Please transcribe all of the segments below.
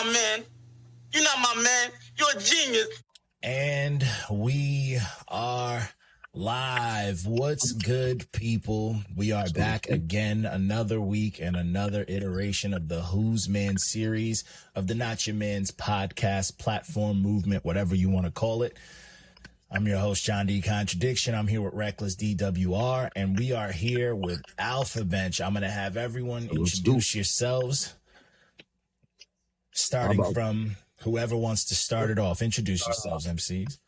my man. You're not my man. You're a genius. And we are live. What's good, people? We are back again, another week and another iteration of the Who's Man series of the Not Your Man's podcast, platform, movement, whatever you want to call it. I'm your host, John D. Contradiction. I'm here with RecklessDWR, and we are here with A1PHAB3NCH. I'm going to have everyone introduce yourselves, starting from whoever wants to start it off. Introduce yourselves, MCs.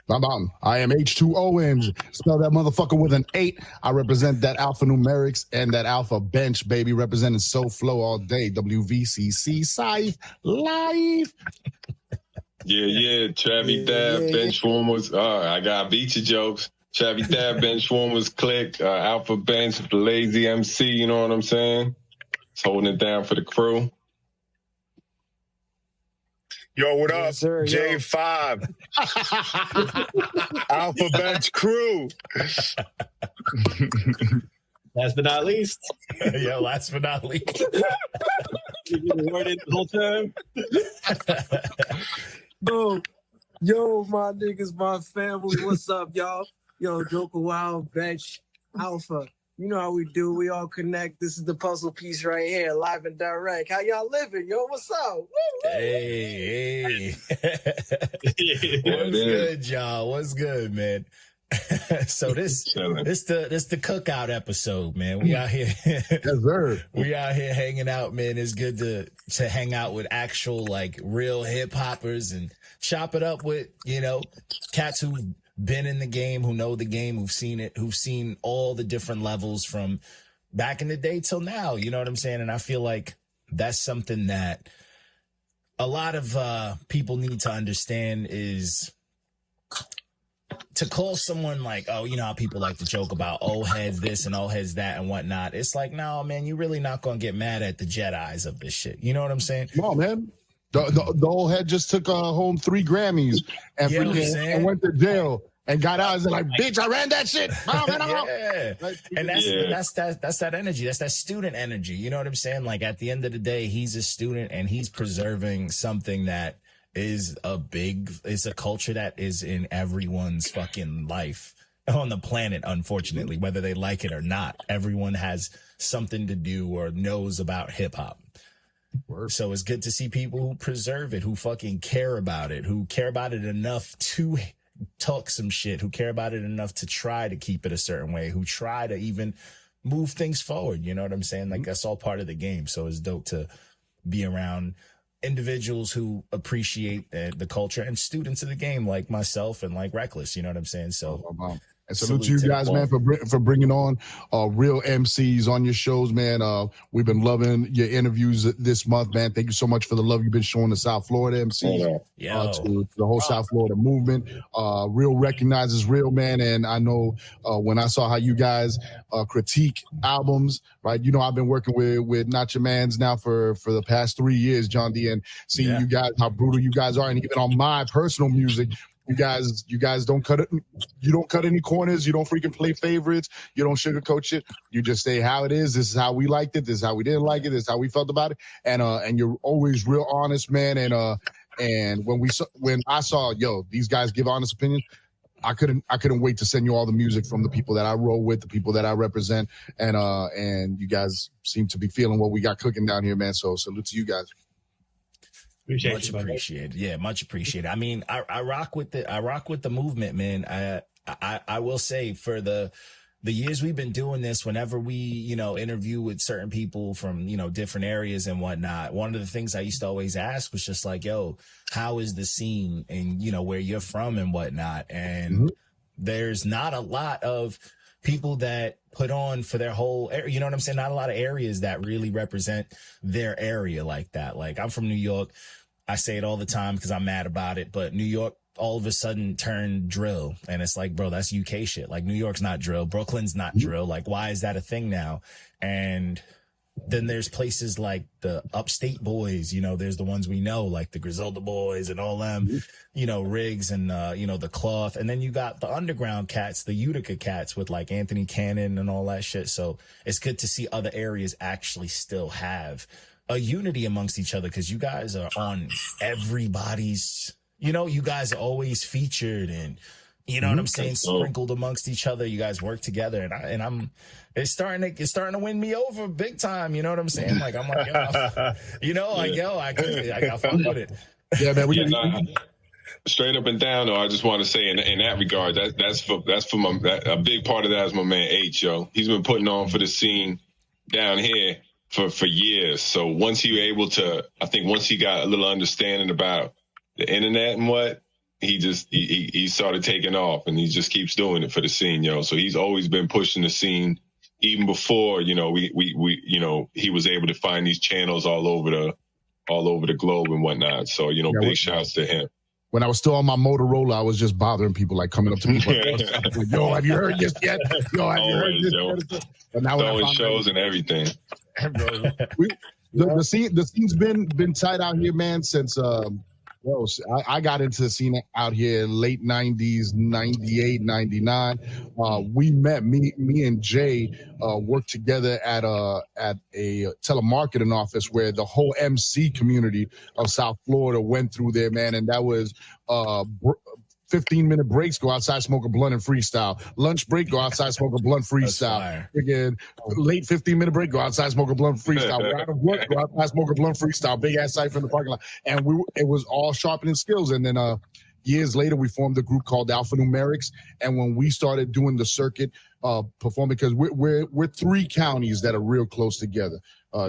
I am H2O. Spell that motherfucker with an 8. I represent that alphanumerics and that A1PHAB3NCH, baby, representing Soul Flow all day. WVCC, Scythe, live. Yeah. Travi Dab, bench warmers. I got beat your jokes. Travi Dab, bench warmers, click. A1PHAB3NCH, the lazy MC, you know what I'm saying? It's holding it down for the crew. Yo, what up? Yes, sir, J5. A1PHAB3NCH crew. Last but not least. Yeah, last but not least. You've been worded the whole time. Yo, my niggas, my family, what's up, y'all? Yo, Joker Wild, Bench, Alpha. You know how we do. We all connect. This is the puzzle piece right here, live and direct. How y'all living, yo? What's up? Woo, woo. Hey. What's good, y'all? What's good, man? So this the cookout episode, man. We out here. Yes, sir. We out here hanging out, man. It's good to hang out with actual, like, real hip hoppers and chop it up with, cats who've been in the game, who know the game, who've seen it, who've seen all the different levels from back in the day till now. You know what I'm saying? And I feel like that's something that a lot of people need to understand is to call someone like, oh, you know how people like to joke about old heads this and old heads that and whatnot. It's like, no, man, you're really not going to get mad at the Jedis of this shit. You know what I'm saying? Come on, man. The old head just took home 3 Grammys and went to jail and got out and like, bitch, I ran that shit. Yeah. And that's that energy. That's that student energy. You know what I'm saying? Like, at the end of the day, he's a student and he's preserving something that is it's a culture that is in everyone's fucking life on the planet, unfortunately, whether they like it or not. Everyone has something to do or knows about hip hop. So it's good to see people who preserve it, who fucking care about it, who care about it enough to talk some shit, who care about it enough to try to keep it a certain way, who try to even move things forward. You know what I'm saying? Like, that's all part of the game. So it's dope to be around individuals who appreciate the culture and students of the game like myself and like Reckless. You know what I'm saying? So and salute to you guys, man, for bringing on real MCs on your shows, man. We've been loving your interviews this month, man. Thank you so much for the love you've been showing the South Florida MCs, to the whole South Florida movement. Real recognizes real, man. And I know when I saw how you guys critique albums, right? You know, I've been working with Not Your Man's now for the past 3 years, John D, and seeing you guys, how brutal you guys are. And even on my personal music, you guys don't cut it. You don't cut any corners. You don't freaking play favorites. You don't sugarcoat shit. You just say how it is. This is how we liked it. This is how we didn't like it. This is how we felt about it. And you're always real honest, man. And when I saw, these guys give honest opinions, I couldn't wait to send you all the music from the people that I roll with, the people that I represent, and you guys seem to be feeling what we got cooking down here, man. So salute to you guys. Much appreciated. Yeah, much appreciated. I mean, I rock with the movement, man. I will say, for the years we've been doing this, whenever we, interview with certain people from, different areas and whatnot, one of the things I used to always ask was just like, yo, how is the scene and, where you're from and whatnot? And there's not a lot of people that put on for their whole, you know what I'm saying? Not a lot of areas that really represent their area like that. Like, I'm from New York. I say it all the time because I'm mad about it, but New York all of a sudden turned drill. And it's like, bro, that's UK shit. Like, New York's not drill. Brooklyn's not drill. Like, why is that a thing now? And then there's places like the upstate boys, there's the ones we know, like the Griselda boys and all them, Riggs and, the Cloth. And then you got the underground cats, the Utica cats with like Anthony Cannon and all that shit. So it's good to see other areas actually still have a unity amongst each other, because you guys are on everybody's, you guys are always featured, and you know what I'm saying, sprinkled amongst each other. You guys work together, and it's starting to win me over big time. You know what I'm saying? Like, I'm like, I got fun with it. Yeah, man. Straight up and down, though, I just want to say in that regard, that's for a big part of that is my man H, yo. He's been putting on for the scene down here for years. So once he got a little understanding about the internet and what, he started taking off, and he just keeps doing it for the scene, yo. So he's always been pushing the scene, even before, he was able to find these channels all over the globe and whatnot. So, big shouts to him. When I was still on my Motorola, I was just bothering people, like coming up to people. Like, yo, have you heard this yet? Yo, have you heard this yet? And now throwing shows and everything. The scene's been tight out here, man, since I got into the scene out here late 90s, 98, 99. We met, me and Jay worked together at a telemarketing office where the whole MC community of South Florida went through there, man. And that was 15-minute breaks, go outside, smoke a blunt and freestyle. Lunch break, go outside, smoke a blunt, freestyle. Again, late 15-minute break, go outside, smoke a blunt, freestyle. We're out of work, go outside, smoke a blunt, freestyle. Big ass cypher in the parking lot. And it was all sharpening skills. And then years later, we formed a group called Alphanumerics. And when we started doing the circuit, performing, because we're 3 counties that are real close together.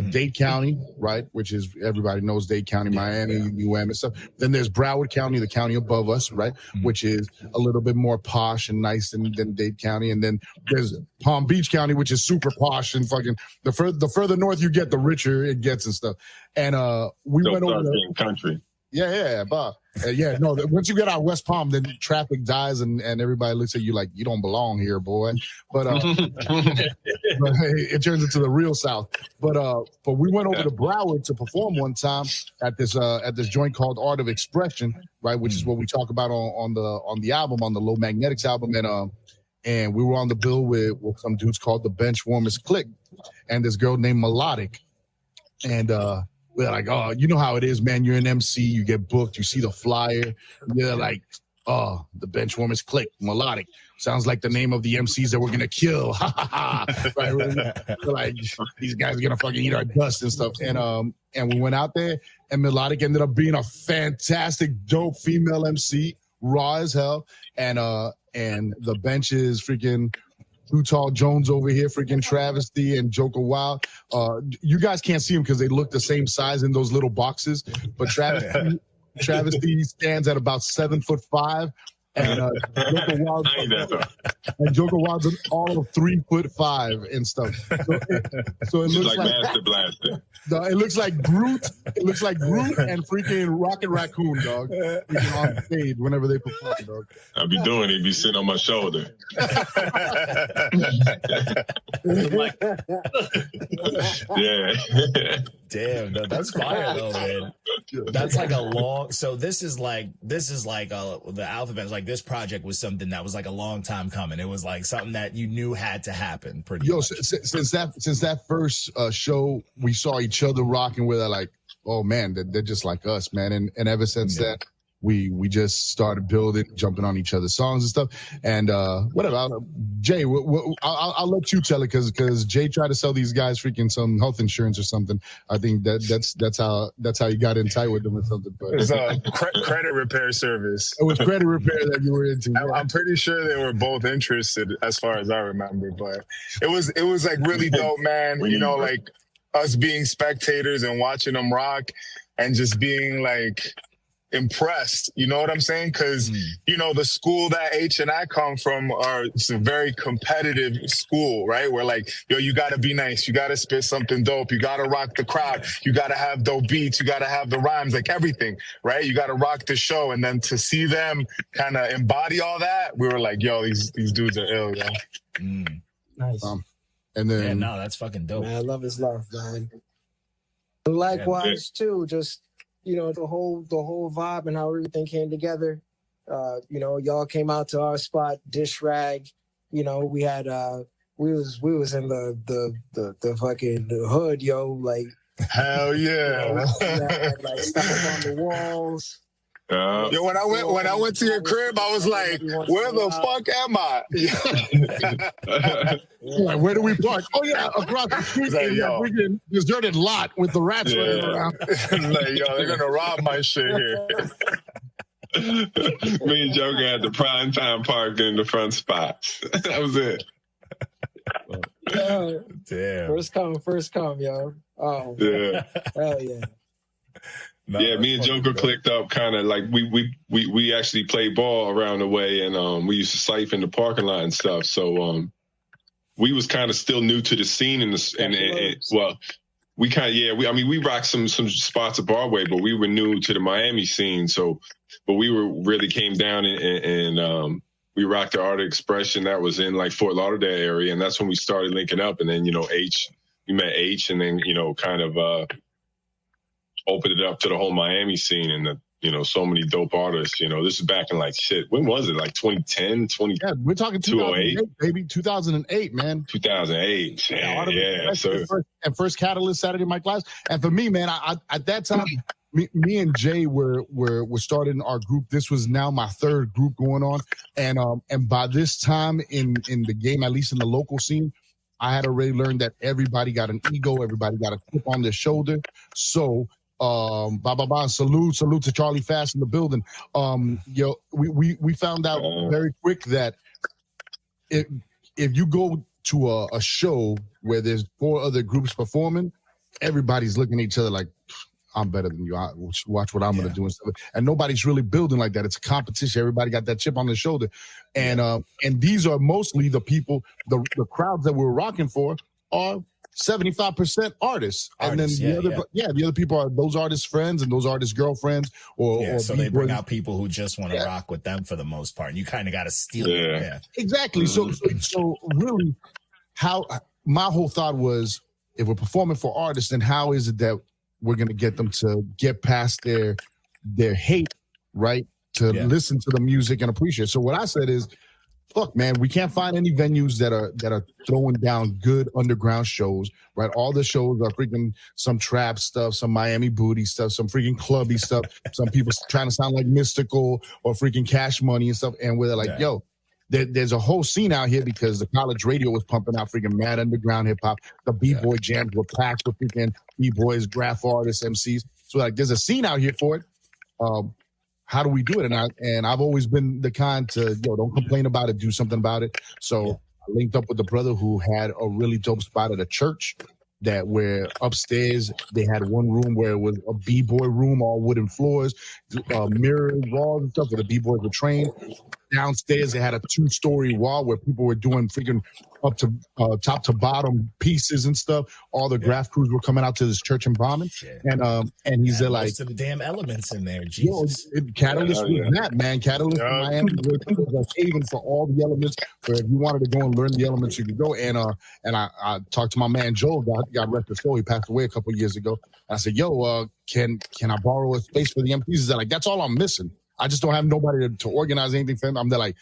Dade County, right, which is, everybody knows Dade County, Miami, UM and stuff. Then there's Broward County, the county above us, right, which is a little bit more posh and nice than Dade County. And then there's Palm Beach County, which is super posh and fucking, the further north you get, the richer it gets and stuff. And we went over the country. But once you get out West Palm, then traffic dies and everybody looks at you like you don't belong here, boy. But it turns into the real South. But we went over to Broward to perform one time at this joint called Art of Expression, right, which is what we talk about on the album, on the Low Magnetics album, and we were on the bill with some dudes called the Benchwarmers Clique, and this girl named Melodic, and we're like, oh, you know how it is, man. You're an MC, you get booked, you see the flyer, you're like, oh, the Benchwarmers Clique, Melodic. Sounds like the name of the MCs that we're gonna kill. Right? We're like, these guys are gonna fucking eat our dust and stuff. And we went out there, and Melodic ended up being a fantastic, dope female MC, raw as hell. And the benches freaking Too Tall Jones over here, freaking Travesty and Joker Wild. You guys can't see them because they look the same size in those little boxes. But Travesty stands at about 7'5", and Joker Wild's all of 3'5" and stuff. So it looks like Master Blaster. It looks like Groot. It looks like Groot and freaking Rocket Raccoon, dog. On stage whenever they perform, dog. I'll be doing it. Be sitting on my shoulder. Yeah. Damn, that's fire though, man. That's like a long. So this is like the alphabet. Like this project was something that was like a long time coming. It was like something that you knew had to happen. Pretty much. Since that first show, we saw each other rocking with it. Like, oh man, they're just like us, man. And ever since that, we just started building, jumping on each other's songs and stuff. And whatever, Jay, I'll let you tell it because Jay tried to sell these guys freaking some health insurance or something. I think that's how you got in tight with them or something. But it was credit repair service. It was credit repair that you were into. Yeah. I'm pretty sure they were both interested, as far as I remember. But it was like really dope, man. You know, like us being spectators and watching them rock, and just being like impressed, you know what I'm saying? Because you know, the school that H and I come from it's a very competitive school, right? Where like, yo, you gotta be nice, you gotta spit something dope, you gotta rock the crowd, you gotta have dope beats, you gotta have the rhymes, like everything, right? You gotta rock the show. And then to see them kind of embody all that, we were like, yo, these dudes are ill, yo. Nice. And then that's fucking dope. Man, love is love, man. Likewise, too, just, you know, the whole vibe and how everything came together. You know, y'all came out to our spot, Dish Rag. You know, we had we was in the fucking hood, yo. Like, Hell yeah. Like stuff on the walls. Yo, when I went to your crib, I was like, where the fuck am I? Like, where do we park? Oh yeah, across the street Like, in that freaking deserted lot with the rats running around. Like, yo, they're gonna rob my shit here. Me and Joker had the prime time parked in the front spots. That was it. Yeah. Damn. First come, yo. Oh, yeah. Hell yeah. No, yeah, me and Joker clicked up kind of like we actually played ball around the way, and we used to siphon the parking lot and stuff. So we was kind of still new to the scene well, we kind of we rocked some spots at Broadway, but we were new to the Miami scene. So, but we really came down and we rocked the Art of Expression that was in like Fort Lauderdale area, and that's when we started linking up. And then we met H, and then kind of opened it up to the whole Miami scene and so many dope artists. This is back in like shit. When was it? Like 2010, 20? Yeah, we're talking 2008, baby. 2008, man. 2008. Yeah. So first Catalyst Saturday Night Live. And for me, man, I at that time, me and Jay were starting our group. This was now my third group going on, and by this time in the game, at least in the local scene, I had already learned that everybody got an ego, everybody got a chip on their shoulder. So. Salute to Charlie Fast in the building. We found out very quick that if you go to a show where there's 4 other groups performing, everybody's looking at each other like, I'm better than you. Watch what I'm going to do and stuff. And nobody's really building like that. It's a competition. Everybody got that chip on their shoulder. And these are mostly the people, the crowds that we're rocking for are 75% artists, and then the other people are those artists' friends and those artists' girlfriends, or so they bring out people who just want to rock with them for the most part. And you kind of got to steal it. Yeah, exactly. So really, how my whole thought was, if we're performing for artists, then how is it that we're gonna get them to get past their hate, right? To listen to the music and appreciate. So what I said is, look, man, we can't find any venues that are throwing down good underground shows, right? All the shows are freaking some trap stuff, some Miami booty stuff, some freaking clubby stuff. Some people trying to sound like Mystical or freaking Cash Money and stuff. And we're like, yo, there's a whole scene out here because the college radio was pumping out freaking mad underground hip hop. The B-boy jams were packed with freaking B-boys, graph artists, MCs. So like, there's a scene out here for it. How do we do it? And I've always been the kind to, don't complain about it, do something about it. So I linked up with the brother who had a really dope spot at a church where upstairs they had one room where it was a b-boy room, all wooden floors, mirrored walls and stuff where the b-boys were trained. Downstairs they had a 2-story wall where people were doing freaking up to top to bottom pieces and stuff. All the graph crews were coming out to this church and bombing, and he's there like most of the damn elements in there. Jesus, Catalyst was that, man. Catalyst in Miami was a haven for all the elements. Where if you wanted to go and learn the elements, you could go. And I talked to my man Joel. God rest his soul. He passed away a couple of years ago. I said, yo, can I borrow a space for the MPs? He's like, that's all I'm missing. I just don't have nobody to organize anything for him. I'm there like,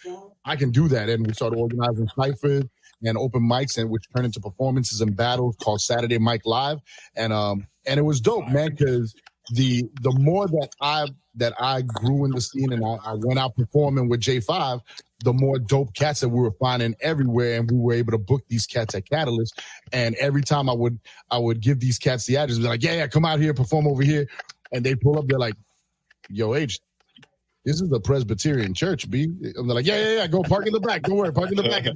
I can do that. And we started organizing ciphers and open mics, and which turned into performances and battles called Saturday Mic Live. And it was dope, man, because the more that I grew in the scene and I went out performing with J5, the more dope cats that we were finding everywhere, and we were able to book these cats at Catalyst. And every time I would give these cats the address, be like, yeah, come out here, perform over here. And they pull up, they're like, yo, H, this is the Presbyterian church, B. And they're like, yeah, go park in the back. Don't worry, park in the back.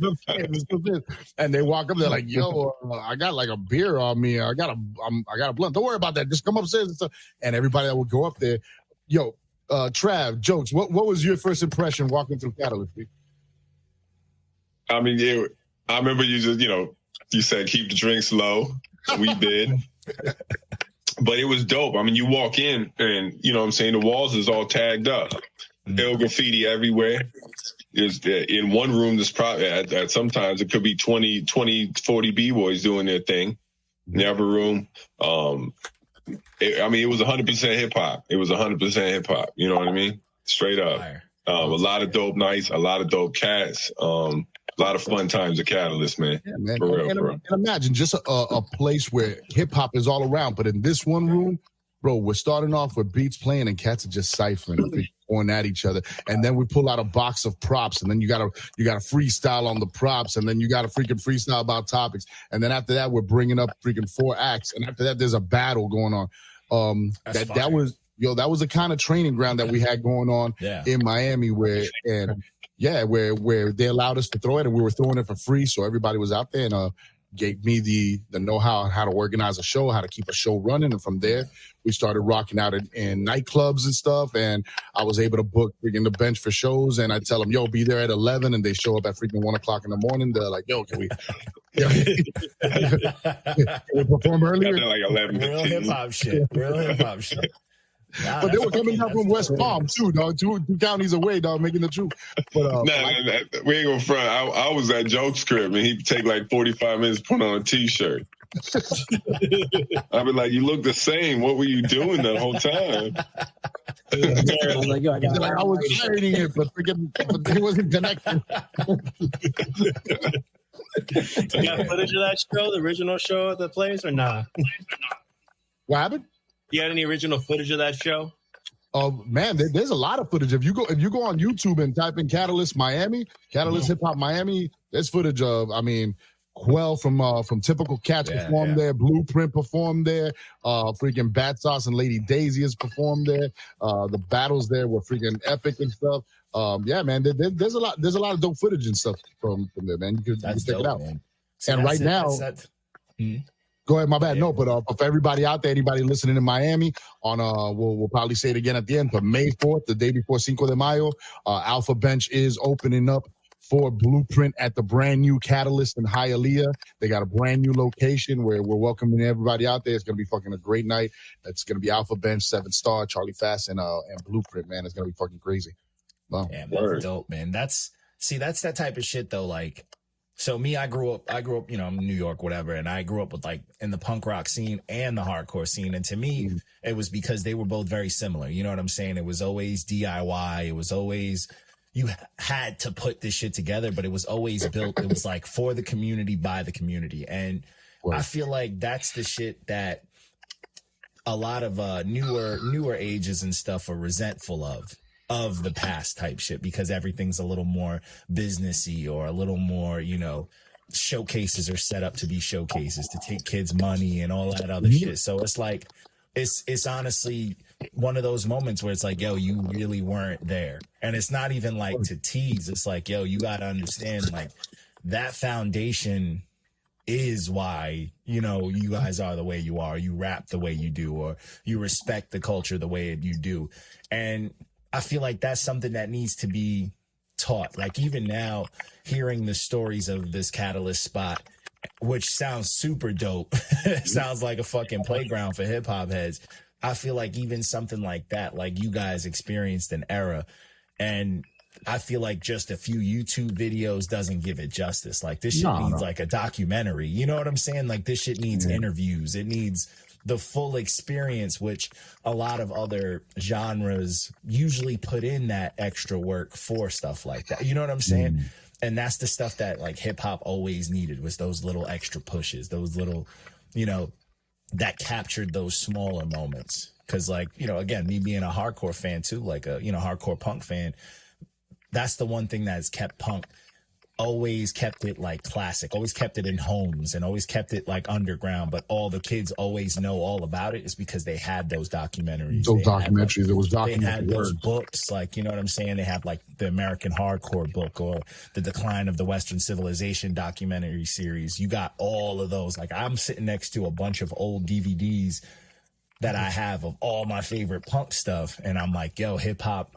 And they walk up, they're like, yo, I got like a beer on me. I got a blunt. Don't worry about that. Just come upstairs and stuff. And everybody that would go up there, yo, Trav, Jokes, what was your first impression walking through Catalyst, B? I mean, I remember you just, you said keep the drinks low. We did. But it was dope. I mean, you walk in and, you know what I'm saying, the walls is all tagged up. Ill graffiti everywhere. In one room, there's probably, at sometimes it could be 20, 40 B-boys doing their thing. In the other room, it was 100% hip-hop. It was 100% hip-hop. You know what I mean? Straight up. A lot of dope nights, a lot of dope cats. a lot of fun times at Catalyst, man. Yeah, man. For real, And imagine just a place where hip hop is all around, but in this one room, bro, we're starting off with beats playing and cats are just ciphering, going at each other, and then we pull out a box of props, and then you gotta freestyle on the props, and then you gotta freaking freestyle about topics, and then after that we're bringing up freaking 4 acts, and after that there's a battle going on. That was the kind of training ground that we had going on in Miami, where they allowed us to throw it, and we were throwing it for free, so everybody was out there and gave me the know-how on how to organize a show, how to keep a show running, and from there we started rocking out in nightclubs and stuff, and I was able to book freaking the bench for shows, and I tell them, yo, be there at 11, and they show up at freaking 1 o'clock in the morning. They're like, yo, can we perform earlier? Like 11. Real hip-hop shit. Nah, but they were coming down from West Palm too, dog. Two counties away, dog, making the truth. But we ain't gonna front. I was at Joke's crib, and he'd take like 45 minutes to put on a T-shirt. I'd be like, "You look the same. What were you doing the whole time?" I was ironing it, but it wasn't connected. You got footage of that show, the original show at the place, or nah? What happened? You got any original footage of that show? Man, there's a lot of footage. If you go on YouTube and type in Catalyst Miami, Catalyst Hip Hop Miami, there's footage of, Quell from Typical Cats performed there, Blueprint performed there, freaking Bat Sauce and Lady Daisy has performed there. The battles there were freaking epic and stuff. Man, there's a lot of dope footage and stuff from there, man. You can check it out. Man. And right now, go ahead, my bad. No, but for everybody out there, anybody listening in Miami, on we'll probably say it again at the end, but May 4th, the day before Cinco de Mayo, Alpha Bench is opening up for Blueprint at the brand new Catalyst in Hialeah. They got a brand new location where we're welcoming everybody out there. It's gonna be fucking a great night. It's gonna be Alpha Bench, 7 Star, Charlie Fast, and Blueprint. Man, it's gonna be fucking crazy. Wow. Yeah, that's dope, man. That's that type of shit though. Like, so me, I grew up, I'm in New York, whatever, and I grew up with like in the punk rock scene and the hardcore scene. And to me, it was because they were both very similar. You know what I'm saying? It was always DIY. It was always, you had to put this shit together, but it was always built. It was like for the community, by the community. And I feel like that's the shit that a lot of newer ages and stuff are resentful of the past type shit, because everything's a little more businessy or a little more, showcases are set up to be showcases to take kids' money and all that other shit. So it's like, it's honestly one of those moments where it's like, yo, you really weren't there. And it's not even like to tease. It's like, yo, you got to understand, like, that foundation is why, you guys are the way you are. You rap the way you do, or you respect the culture the way you do. And I feel like that's something that needs to be taught. Like, even now, hearing the stories of this Catalyst spot, which sounds super dope, sounds like a fucking playground for hip hop heads. I feel like even something like that, like you guys experienced an era, and I feel like just a few YouTube videos doesn't give it justice. Like, this shit needs like a documentary. You know what I'm saying? Like, this shit needs interviews. It needs the full experience, which a lot of other genres usually put in that extra work for stuff like that. You know what I'm saying? And that's the stuff that like hip hop always needed, was those little extra pushes, those little, that captured those smaller moments. Cause like, again, me being a hardcore fan too, like a, hardcore punk fan, that's the one thing that's kept punk, always kept it like classic, always kept it in homes, and always kept it like underground. But all the kids always know all about it is because they had those documentaries. They had those books, like, you know what I'm saying? They have like the American Hardcore book, or the Decline of the Western Civilization documentary series. You got all of those. Like, I'm sitting next to a bunch of old DVDs that I have of all my favorite punk stuff, and I'm like, yo, hip hop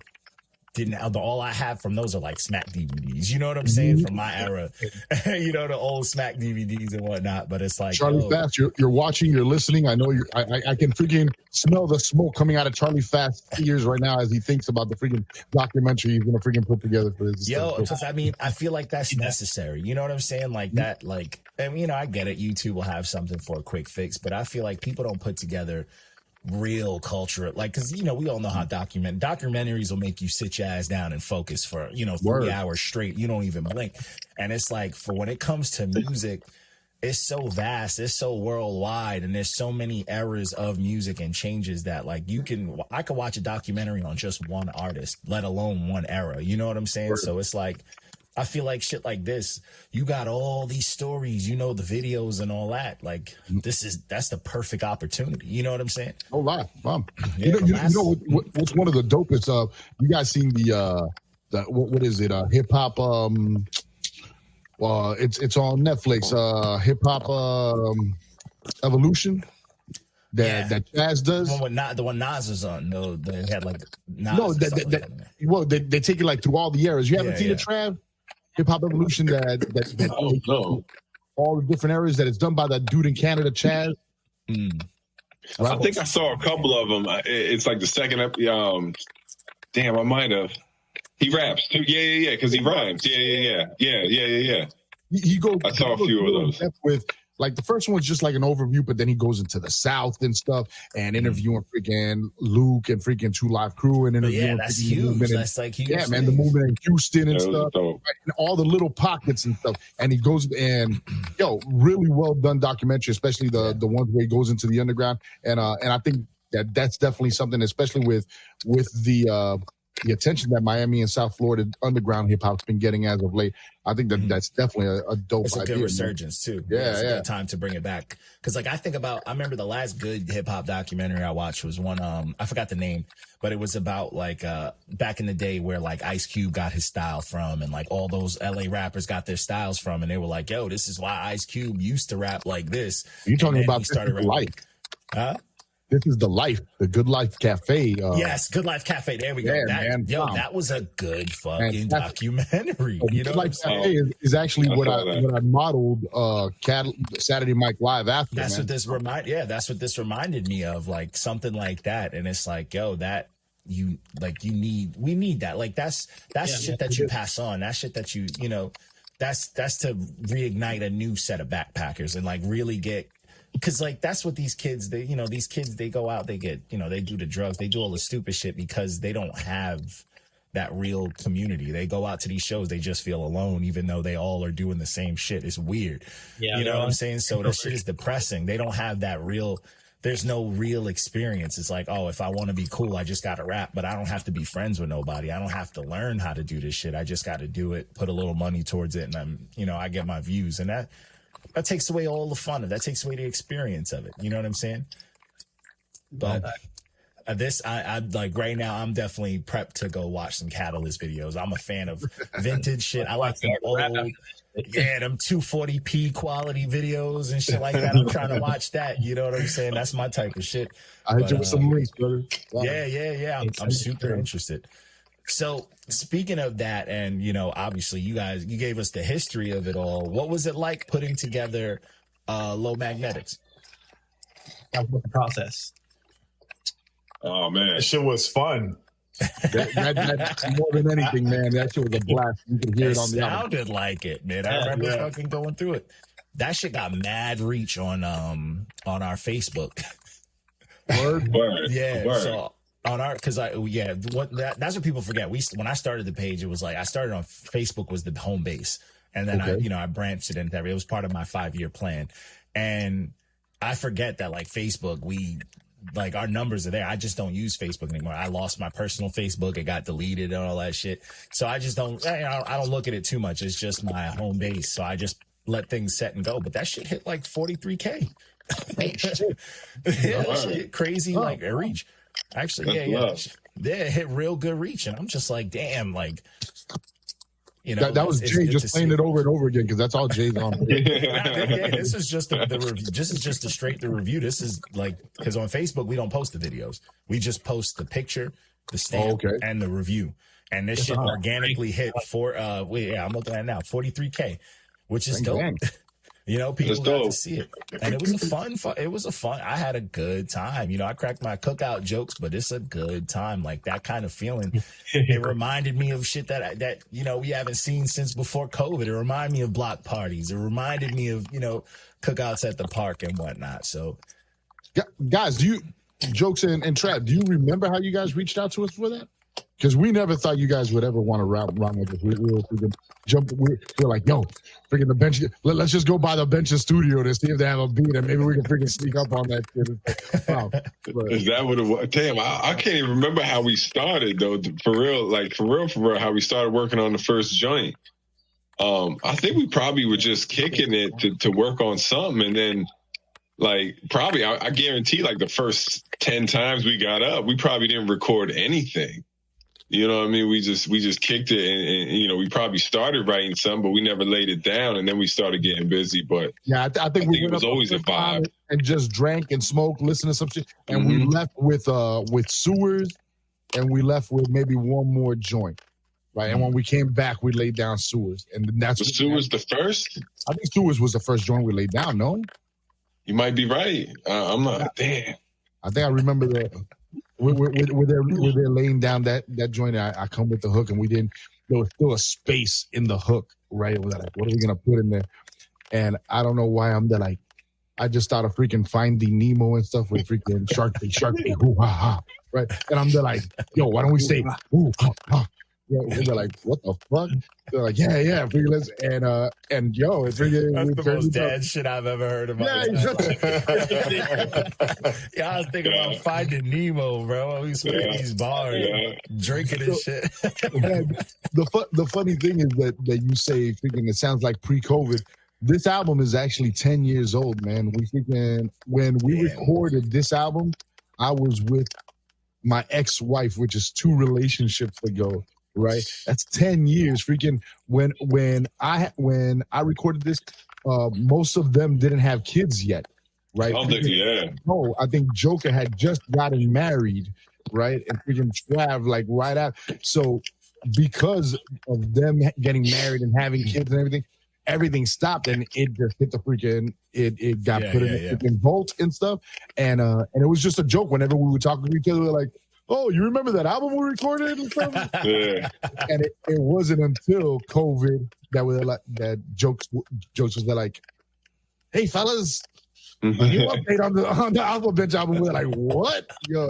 all I have from those are like Smack DVDs, you know what I'm saying, from my era, the old Smack DVDs and whatnot. But it's like, Charlie Fast, you're watching, you're listening. I know I can freaking smell the smoke coming out of Charlie Fast's ears right now as he thinks about the freaking documentary he's gonna freaking put together for this. Because I feel like that's necessary. You know what I'm saying? Like that, like, and I get it. YouTube will have something for a quick fix, but I feel like people don't put together real culture, like, because you know we all know how documentaries will make you sit your ass down and focus for 3 hours straight. You don't even blink, and it's like for when it comes to music, it's so vast, it's so worldwide, and there's so many eras of music and changes that like I could watch a documentary on just one artist, let alone one era. You know what I'm saying? So it's like I feel like shit like this, you got all these stories, the videos and all that. Like that's the perfect opportunity. You know what I'm saying? Oh, wow. Yeah, what's one of the dopest? You guys seen the what is it? Hip hop. It's on Netflix. Hip hop evolution. That Chaz does. The one Nas was on. No, they had like Nas. No, they take it like through all the eras. You haven't seen it, Trav? Hip Hop Evolution that all the different areas that it's done by that dude in Canada, Chaz. I think I saw a couple of them. It's like the second episode. Damn, I might have. He raps too. Yeah, because he rhymes. Yeah. He goes. I saw a few of those. With like the first one's just like an overview, but then he goes into the South and stuff and interviewing freaking Luke and freaking 2 Live Crew and interviewing. Yeah, that's huge. That's like huge. Yeah, man, the movement in Houston and stuff, right? And all the little pockets and stuff. And he goes and really well done documentary, especially the ones where he goes into the underground. And I think that's definitely something, especially with the attention that Miami and South Florida underground hip hop's been getting as of late. I think that's definitely a dope idea. It's a good resurgence too. It's a good time to bring it back. Because like I remember the last good hip hop documentary I watched was one, I forgot the name, but it was about like back in the day where like Ice Cube got his style from and like all those LA rappers got their styles from, and they were like, yo, this is why Ice Cube used to rap like this. You're talking about started life. Huh? This is the Good Life Cafe. Yes, Good Life Cafe. There we go. That was a good fucking documentary. Good Life Cafe is actually what I modeled Saturday Mike Live after. That's what this reminded me of, like something like that. And it's like, yo, we need that. Like that's shit that you pass on. That shit that that's to reignite a new set of backpackers and like really get. Because like that's what these kids they go out, they get they do the drugs, they do all the stupid shit because they don't have that real community. They go out to these shows, they just feel alone even though they all are doing the same shit. It's weird. You know what I'm saying? So that shit is depressing. They don't have that there's no real experience. It's like, oh, if I want to be cool, I just got to rap, but I don't have to be friends with nobody. I don't have to learn how to do this shit. I just got to do it, put a little money towards it, and I get my views, and that takes away all the fun of it. That takes away the experience of it. You know what I'm saying? But I like right now, I'm definitely prepped to go watch some Catalyst videos. I'm a fan of vintage shit. I like them old, them 240p quality videos and shit like that. I'm trying to watch that. You know what I'm saying? That's my type of shit. I hit you with some links, brother. Wow. Yeah. I'm super interested. So speaking of that, and obviously you gave us the history of it all. What was it like putting together Low Magnetics? That was the process. Oh man, that shit was fun. That's more than anything, man. That shit was a blast. You could hear it on the album. Sounded like it, man. I remember fucking going through it. That shit got mad reach on our Facebook. Word. Yeah. Word. So on our, that's what people forget. When I started the page, it was like I started on Facebook was the home base, and then I branched it into everything. It was part of my 5-year plan, and I forget that like Facebook, like our numbers are there. I just don't use Facebook anymore. I lost my personal Facebook. It got deleted and all that shit. So I just don't. I don't look at it too much. It's just my home base. So I just let things set and go. But that shit hit like 43K. That shit crazy like a reach. Actually, it hit real good reach, and I'm just like, damn, like, that was Jay just playing it over and over again because that's all Jay's on. This is just the review. This is just the review. This is like because on Facebook we don't post the videos. We just post the picture, the stamp, and the review. And this shit organically hit I'm looking at it now, 43K, which is dope. People got to see it, and it was a fun. I had a good time. I cracked my cookout jokes, but it's a good time. Like that kind of feeling. It reminded me of shit that we haven't seen since before COVID. It reminded me of block parties. It reminded me of cookouts at the park and whatnot. So, guys, Jokes and Trap, do you remember how you guys reached out to us for that? Because we never thought you guys would ever want to run with us. We were like, yo, freaking the bench. Let's just go by the Bench's studio to see if they have a beat, and maybe we can freaking sneak up on that shit. Wow. Is that what it was? Damn, I can't even remember how we started though. For real, how we started working on the first joint. I think we probably were just kicking it to work on something, and then probably I guarantee the first 10 times we got up, we probably didn't record anything. You know what I mean? We just kicked it, and we probably started writing some, but we never laid it down, and then we started getting busy. But yeah, I think it was always a vibe. And just drank and smoked, listened to some shit, and we left with Sewers, and we left with maybe one more joint, right? And when we came back, we laid down Sewers, and that's was Sewers the first. I think Sewers was the first joint we laid down. No, you might be right. I'm not. Damn. I think I remember that. Where they're laying down that joint, I come with the hook, and there was still a space in the hook, right? It was like, what are we gonna put in there? And I don't know why I'm there. I just started freaking Finding Nemo and stuff with freaking Shark Bait, hoo ha ha, right? And I'm there like, yo, why don't we say ooh ha ha? Yeah, they're like, what the fuck? They're like, yeah, let's and yo, it's freaking. That's the most dad shit I've ever heard of. Yeah, I was thinking about Finding Nemo, bro. I was spitting these bars, drinking and shit. The funny thing is that you say, thinking it sounds like pre-COVID. This album is actually 10 years old, man. When we recorded this album, I was with my ex-wife, which is 2 relationships ago. Right, that's 10 years. Freaking when I recorded this, most of them didn't have kids yet, right? No, I think Joker had just gotten married, right, and freaking Trav right after. So because of them getting married and having kids and everything stopped, and it just hit the freaking. It got put in the freaking vault and stuff, and it was just a joke. Whenever we would talk to each other, we were like, oh, you remember that album we recorded and stuff? Yeah. And it wasn't until COVID that Jokes was like, hey fellas, you update on the Alpha Bench album. We're like, what? Yo,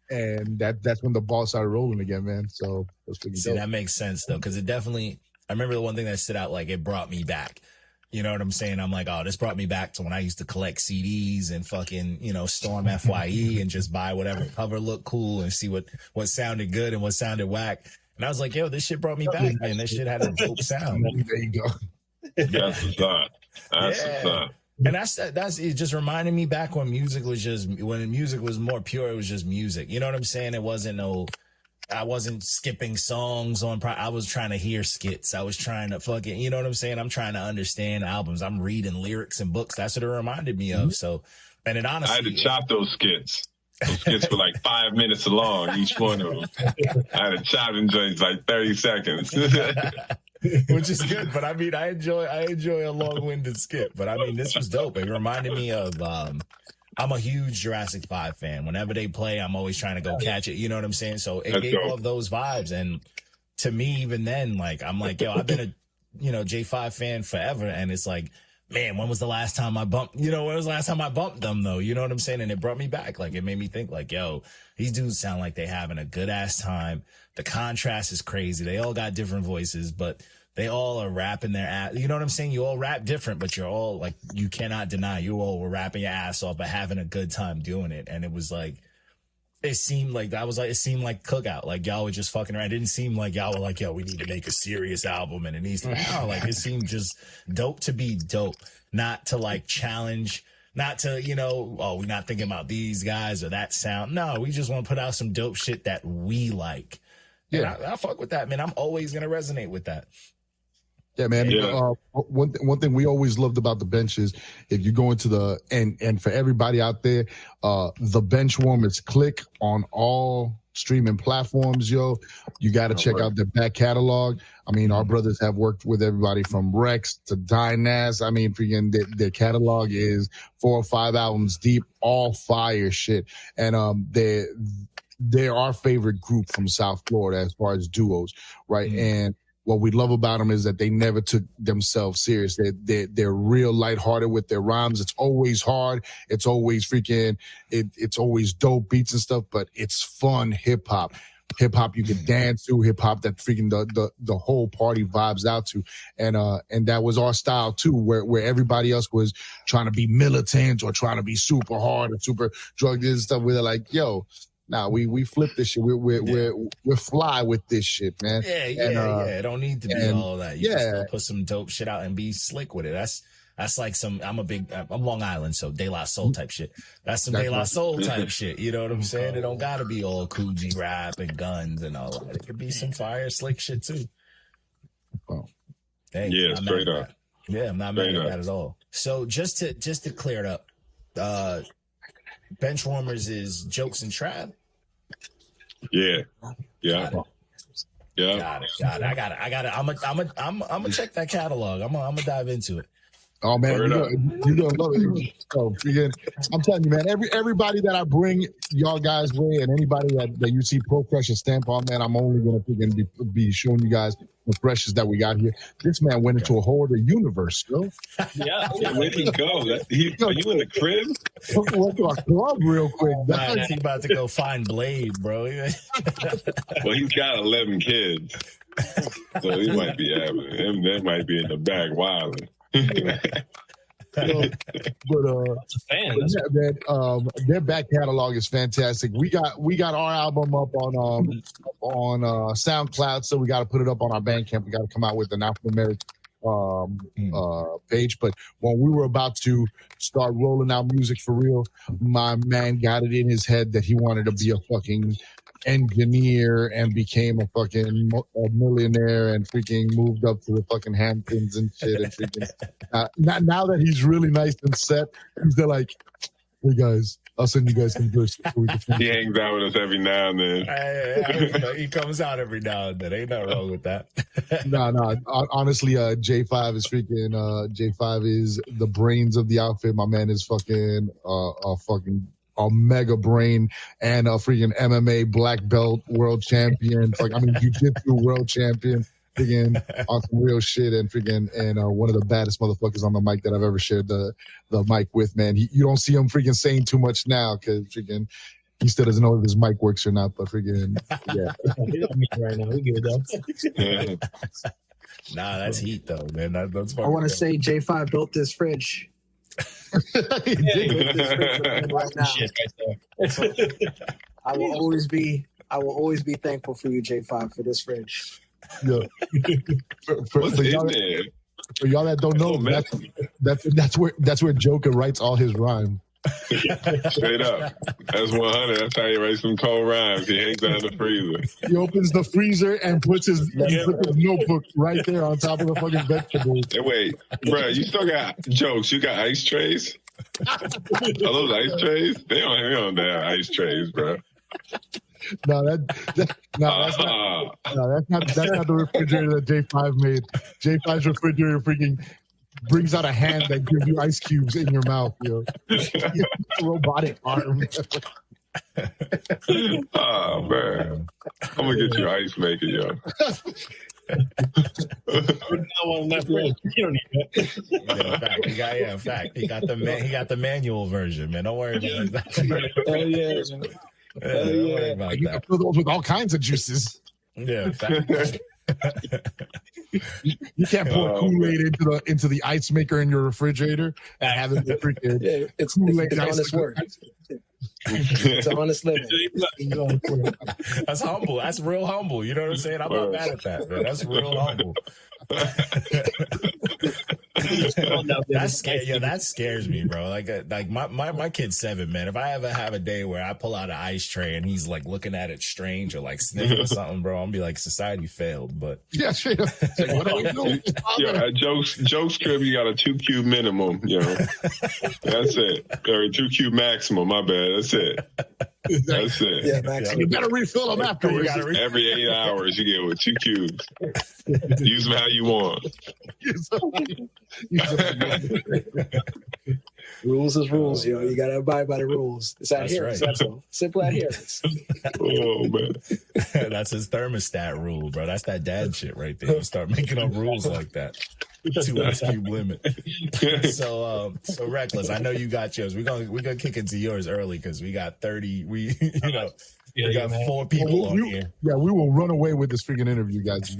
and that's when the ball started rolling again, man. So that's pretty dope. That makes sense though, because it definitely. I remember the one thing that stood out, it brought me back. You know what I'm saying? I'm like, oh, this brought me back to when I used to collect CDs and fucking, storm FYE and just buy whatever cover looked cool and see what sounded good and what sounded whack. And I was like, yo, this shit brought me back, man. This shit had a dope sound. There you go. That's what's up. That's what's up. And that's it. Just reminded me back when music was more pure. It was just music. You know what I'm saying? It wasn't I wasn't skipping songs I was trying to hear skits. I was trying to fucking, you know what I'm saying? I'm trying to understand albums. I'm reading lyrics and books. That's what it reminded me of. So, and it honestly. I had to chop those skits. Those skits were 5 minutes long, each one of them. I had to chop them joints 30 seconds. Which is good. But I mean, I enjoy a long-winded skit. But I mean, this was dope. It reminded me of, I'm a huge Jurassic 5 fan. Whenever they play, I'm always trying to go catch it. You know what I'm saying? So it gave off those vibes. And to me, even then, I'm like, yo, I've been a, J5 fan forever. And it's like, man, when was the last time I bumped, when was the last time I bumped them though? You know what I'm saying? And it brought me back. It made me think yo, these dudes sound like they having a good ass time. The contrast is crazy. They all got different voices, but they all are rapping their ass. You know what I'm saying? You all rap different, but you're all you cannot deny you all were rapping your ass off, but having a good time doing it. And it was it seemed like cookout. Y'all were just fucking around. It didn't seem like y'all were yo, we need to make a serious album and it needs to be, it seemed just dope to be dope, not to challenge, not to, we're not thinking about these guys or that sound. No, we just want to put out some dope shit that we like. Yeah. And I fuck with that, man. I'm always going to resonate with that. Yeah, man. Yeah. One thing we always loved about the bench is if you go into and for everybody out there, the Benchwarm is click on all streaming platforms, yo. You got to check out their back catalog. I mean, our brothers have worked with everybody from Rex to Dynas. I mean, freaking their catalog is 4 or 5 albums deep, all fire shit. And they're our favorite group from South Florida as far as duos, right? And what we love about them is that they never took themselves serious. They're real lighthearted with their rhymes. It's always hard. It's always freaking. It's always dope beats and stuff, but it's fun hip hop. Hip hop you can dance to, hip hop that freaking the whole party vibes out to, and that was our style too, where everybody else was trying to be militant or trying to be super hard or super drugged and stuff. We're like, yo, nah, we flip this shit. We're fly with this shit, man. Yeah. It don't need to be all that. You just put some dope shit out and be slick with it. That's like I'm Long Island, so De La Soul type shit. That's some De La Soul type shit. You know what I'm saying? It don't gotta be all Coogee rap and guns and all that. It could be some fire slick shit too. Oh. Hey, yeah, straight up. Yeah, I'm not mad at that at all. So just to clear it up, Benchwarmers is Jokes and Trav. Yeah. Got it. I got it. I'm gonna check that catalog. I'm gonna dive into it. Oh man, you're gonna love it. So, again, I'm telling you, man. Everybody that I bring y'all guys' way, and anybody that you see Pro Pressure stamp on, man, I'm only gonna be showing you guys the pressures that we got here. This man went into a whole other universe, yo. Yeah, where'd he go? Are you in the crib? Went to a club real quick. He about to go find Blade, bro. Well, he's got 11 kids, so he might be having him. That might be in the back wilding. Their back catalog is fantastic. We got our album up on SoundCloud, so we got to put it up on our Bandcamp. We got to come out with an alphanumeric page. But when we were about to start rolling out music for real, my man got it in his head that he wanted to be a fucking engineer and became a fucking millionaire and freaking moved up to the fucking Hamptons and shit. And freaking, now that he's really nice and set, he's like, hey guys, I'll send you guys some verses. He hangs out with us every now and then. He comes out every now and then. Ain't nothing wrong with that. No. Honestly, J5 is freaking. J5 is the brains of the outfit. My man is fucking a mega brain and a freaking MMA black belt world champion. Jiu-jitsu world champion. Freaking on some real shit and one of the baddest motherfuckers on the mic that I've ever shared the mic with, man. You don't see him freaking saying too much now because he still doesn't know if his mic works or not, but yeah. He don't mean right now. We good though. Nah, that's heat though, man. That's I want to say J5 built this fridge. He did. Right now. I will always be thankful for you, J5, for this fridge. Yeah. For y'all that don't know, that's where Joker writes all his rhyme. Straight up. That's 100. That's how he writes some cold rhymes. He hangs out in the freezer. He opens the freezer and puts his notebook right there on top of the fucking vegetables. Hey, wait, bro, you still got jokes. You got ice trays? Are those ice trays? They don't have ice trays, bro. No, that's not the refrigerator that J5 made. J5's refrigerator freaking brings out a hand that gives you ice cubes in your mouth, yo. Robotic arm. Oh man, I'm gonna get you an ice maker, yo. You don't need that. In fact, he got the manual version, man. Don't worry about that. Hell yeah. Don't worry about You that. can fill those with all kinds of juices. Yeah, in fact. You can't pour Kool-Aid into the ice maker in your refrigerator and have it be freaking It's Kool-Aid honest work. It's honest living. That's humble. That's real humble. You know what I'm saying? I'm not mad at that, man. That's real humble. That scares me, bro. Like my kid's 7, man. If I ever have a day where I pull out an ice tray and he's like looking at it strange or like sniffing or something, bro, I'm gonna be like, society failed. But yeah, straight up. Like, what are we doing? At Joke's crib, you got a 2 cube minimum, you know. That's it. Or a 2 cube maximum, my bad. That's it. That's it. Yeah, maximum. You gotta refill them afterwards. Every 8 hours, you get with 2 cubes. Use them how you want. Rules is rules, yo. You gotta abide by the rules. It's adherence. That's all. Simple adherence. Oh man, that's his thermostat rule, bro. That's that dad shit right there. You start making up rules like that. 2x cube limit. So Reckless, I know you got yours. We're gonna kick into yours early because we got 30. We got 4 people on here. Yeah, we will run away with this freaking interview, guys.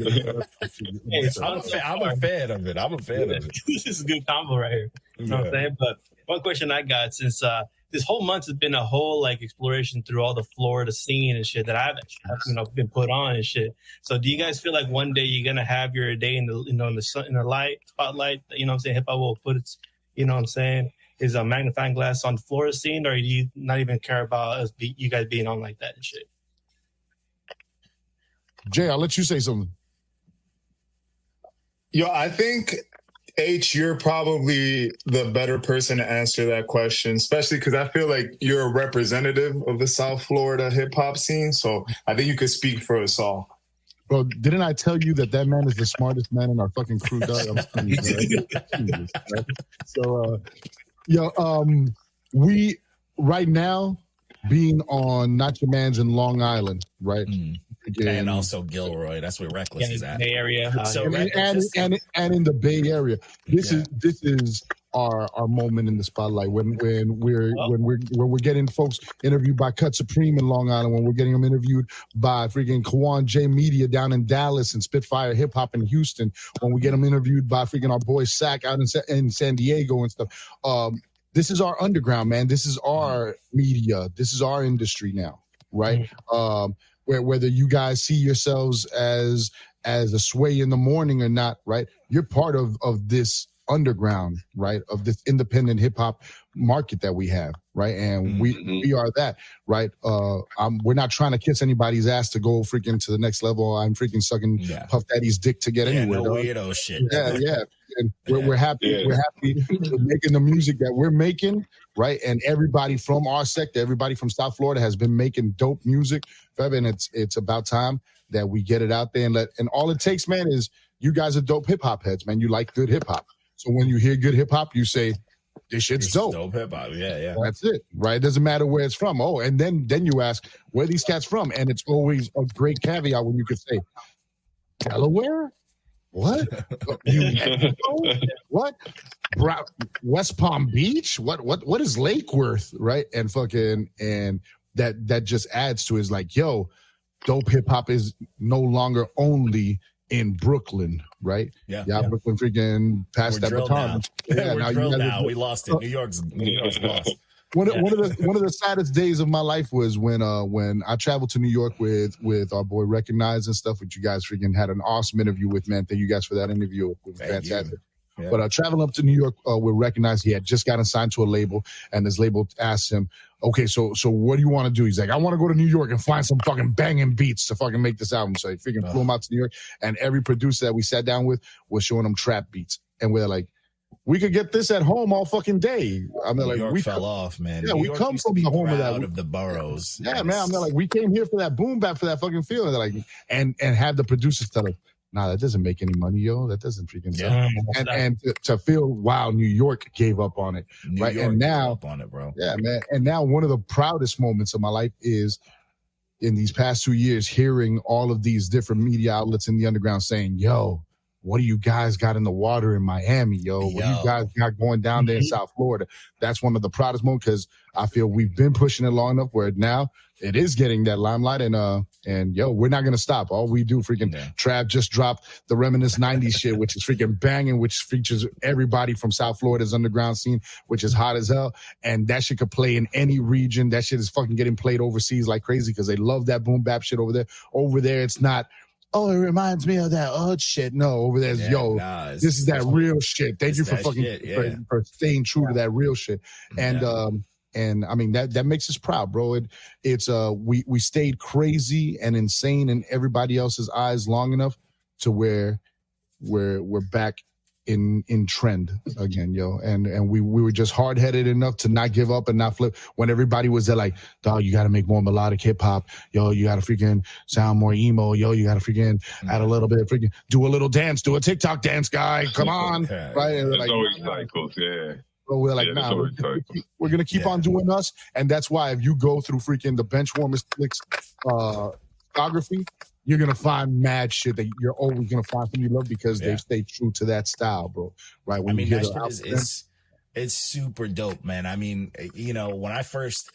I'm a fan of it. I'm a fan of it. This is a good combo right here. You know what I'm saying? But one question I got, since this whole month has been a whole like exploration through all the Florida scene and shit that I've been put on and shit. So do you guys feel like one day you're gonna have your day in the in the sun, in the light spotlight? You know what I'm saying? Hip hop will put its, you know what I'm saying, is a magnifying glass on the Florida scene, or do you not even care about us you guys being on like that and shit? Jay, I'll let you say something. Yo, I think H, you're probably the better person to answer that question, especially because I feel like you're a representative of the South Florida hip hop scene. So I think you could speak for us all. Bro, didn't I tell you that man is the smartest man in our fucking crew, dog? I'm Jesus, right? So, we right now being on Not Your Man's in Long Island, right? And also Gilroy. That's where Reckless is at. Bay Area. So and in the Bay Area. This is our moment in the spotlight when we're getting folks interviewed by Cut Supreme in Long Island, when we're getting them interviewed by freaking Kawan J Media down in Dallas and Spitfire Hip Hop in Houston, when we get them interviewed by freaking our boy Sack out in San Diego and stuff. This is our underground, man. This is our media. This is our industry now, right? Whether you guys see yourselves as a Sway in the Morning or not, right? You're part of this underground, right? Of this independent hip hop market that we have, right? And we are that, right? We're not trying to kiss anybody's ass to go freaking to the next level. I'm freaking sucking Puff Daddy's dick to get anywhere. No weirdo shit. Yeah. And we're happy. We're happy making the music that we're making, right? And everybody from our sector, everybody from South Florida has been making dope music forever. And it's about time that we get it out there and all it takes, man, is you guys are dope hip hop heads, man. You like good hip hop. So when you hear good hip hop, you say, this shit's dope. Dope hip hop, yeah. That's it, right? It doesn't matter where it's from. Oh, and then you ask, where are these cats from? And it's always a great caveat when you could say, Delaware? What? What? West Palm Beach? What is Lake Worth? Right? And that just adds to is like, yo, dope hip hop is no longer only in Brooklyn, right? Yeah. Brooklyn freaking passed that baton. Yeah, now we lost it. New York's lost. One of the saddest days of my life was when I traveled to New York with our boy Recognize and stuff, which you guys freaking had an awesome interview with, man. Thank you guys for that interview. It was fantastic. Yeah. But traveling up to New York with Recognize, he had just gotten signed to a label, and his label asked him, okay, so what do you want to do? He's like, I want to go to New York and find some fucking banging beats to fucking make this album. So he freaking flew him out to New York, and every producer that we sat down with was showing him trap beats. And we're like, we could get this at home all fucking day. I mean, like, we fell off, man. Yeah, we come from the home of that. Out of the boroughs. Yeah, man. I'm like, we came here for that boom bap, for that fucking feeling. Like, and have the producers tell us, nah, that doesn't make any money, yo. That doesn't freaking sell. And to feel, wow, New York gave up on it, right? And now, up on it, bro. Yeah, man. And now one of the proudest moments of my life is in these past 2 years, hearing all of these different media outlets in the underground saying, yo, what do you guys got in the water in Miami, yo? What do you guys got going down there in South Florida? That's one of the proudest moments because I feel we've been pushing it long enough where now it is getting that limelight, and yo, we're not gonna stop. All we do, freaking Trav just dropped the Reminisce 90s shit, which is freaking banging, which features everybody from South Florida's underground scene, which is hot as hell. And that shit could play in any region. That shit is fucking getting played overseas like crazy because they love that boom bap shit over there. Over there, it's not, oh, it reminds me of that old shit. No, over there's this is that real shit. Thank you for fucking for staying true to that real shit. And I mean that makes us proud, bro. It's we stayed crazy and insane in everybody else's eyes long enough to where we're back in trend again, yo. And we were just hard headed enough to not give up and not flip when everybody was there like, dog, you got to make more melodic hip hop, yo. You got to freaking sound more emo, yo. You got to freaking add a little bit, freaking do a little dance, do a TikTok dance, guy. Come on, right? And it's like, always cycles, yeah. So we're like, nah, we're gonna keep on doing us, and that's why if you go through freaking the Benchwarmers Clicks discography, you're gonna find mad shit that you're always gonna find something you love because they stay true to that style, bro. Right? When I mean, you that shit is it's super dope, man. I mean, you know, when I first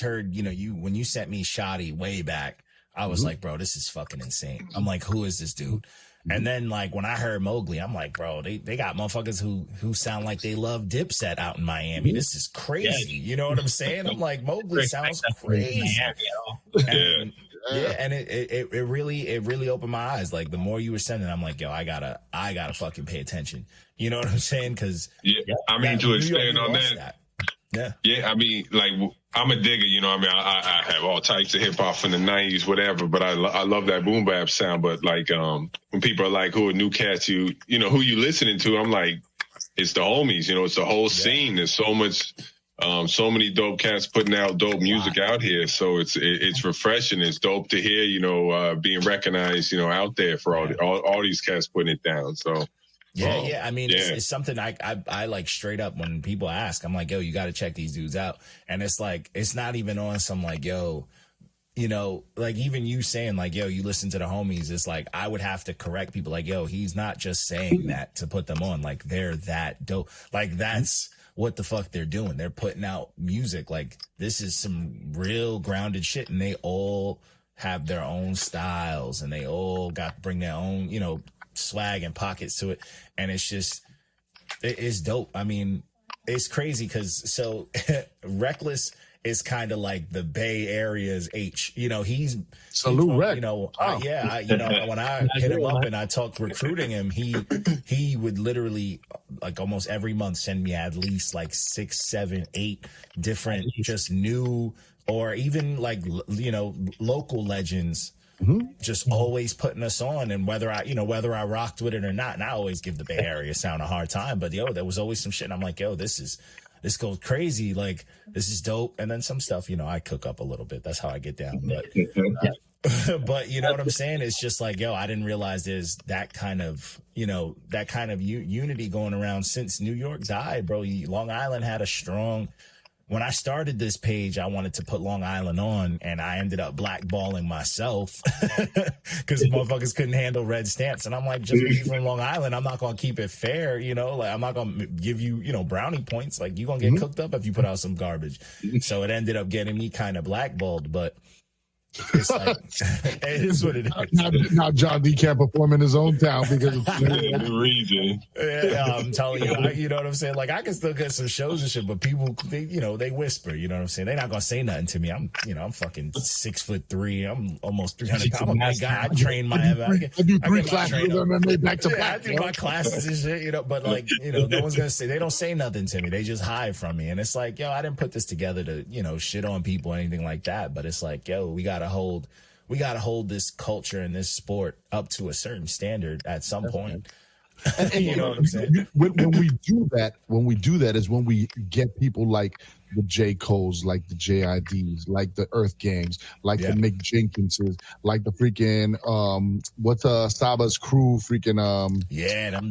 heard, you know, when you sent me Shoddy way back, I was like, bro, this is fucking insane. I'm like, who is this dude? And then, like, when I heard Mowgli, I'm like, bro, they got motherfuckers who sound like they love Dipset out in Miami. This is crazy. You know what I'm saying? I'm like, Mowgli sounds crazy. And, and it really opened my eyes. Like, the more you were sending, I'm like, yo, I gotta fucking pay attention. You know what I'm saying? Because I mean, to expand on that. I mean, like, I'm a digger, you know. I mean, I have all types of hip hop from the '90s, whatever. But I love that boom bap sound. But like, when people are like, "Who are new cats? You know, who you listening to?" I'm like, it's the homies. You know, it's the whole scene. There's so much, so many dope cats putting out dope music out here. So it's refreshing. It's dope to hear. You know, being recognized. You know, out there for all these cats putting it down. So. Yeah. I mean, it's something I like straight up when people ask, I'm like, yo, you got to check these dudes out. And it's like, it's not even on some like, yo, you know, like even you saying like, yo, you listen to the homies. It's like, I would have to correct people like, yo, he's not just saying that to put them on. Like they're that dope. Like that's what the fuck they're doing. They're putting out music. Like this is some real grounded shit. And they all have their own styles and they all got to bring their own, you know, swag and pockets to it, and it's just it's dope. I mean, it's crazy because Reckless is kind of like the Bay Area's H. You know, he's Rec. You know, you know, when I hit him up and I talked recruiting him, he would literally like almost every month send me at least like 6, 7, 8 different just new or even like, you know, local legends. Just always putting us on, and whether I rocked with it or not, and I always give the Bay Area sound a hard time, but yo, there was always some shit, and I'm like, yo, this goes crazy, like this is dope, and then some stuff, you know, I cook up a little bit. That's how I get down, but you know what I'm saying? It's just like, yo, I didn't realize there's that kind of, you know, unity going around since New York died, bro. Long Island had a strong. When I started this page, I wanted to put Long Island on, and I ended up blackballing myself because motherfuckers couldn't handle red stamps. And I'm like, just because you're from Long Island, I'm not going to keep it fair, you know? Like, I'm not going to give you, you know, brownie points. Like, you're going to get cooked up if you put out some garbage. So it ended up getting me kind of blackballed, but it's like, it is what it is. Now John D can't perform in his own town because of the region. I'm telling you, you know what I'm saying? Like, I can still get some shows and shit, but people, they whisper, you know what I'm saying? They're not going to say nothing to me. I'm fucking 6'3". I'm almost 300 pounds. I'm a big guy. I train my I do 3 classes with MMA back to back. I do my classes and shit, you know, but like, you know, no one's going to say, they don't say nothing to me. They just hide from me. And it's like, yo, I didn't put this together to, you know, shit on people or anything like that. But it's like, yo, we got to hold this culture and this sport up to a certain standard at some point. And you know what I'm saying? When we do that is when we get people like the J. Coles, like the JIDs, like the Earth Gangs, like the Mick Jenkinses, like the freaking Saba's crew, freaking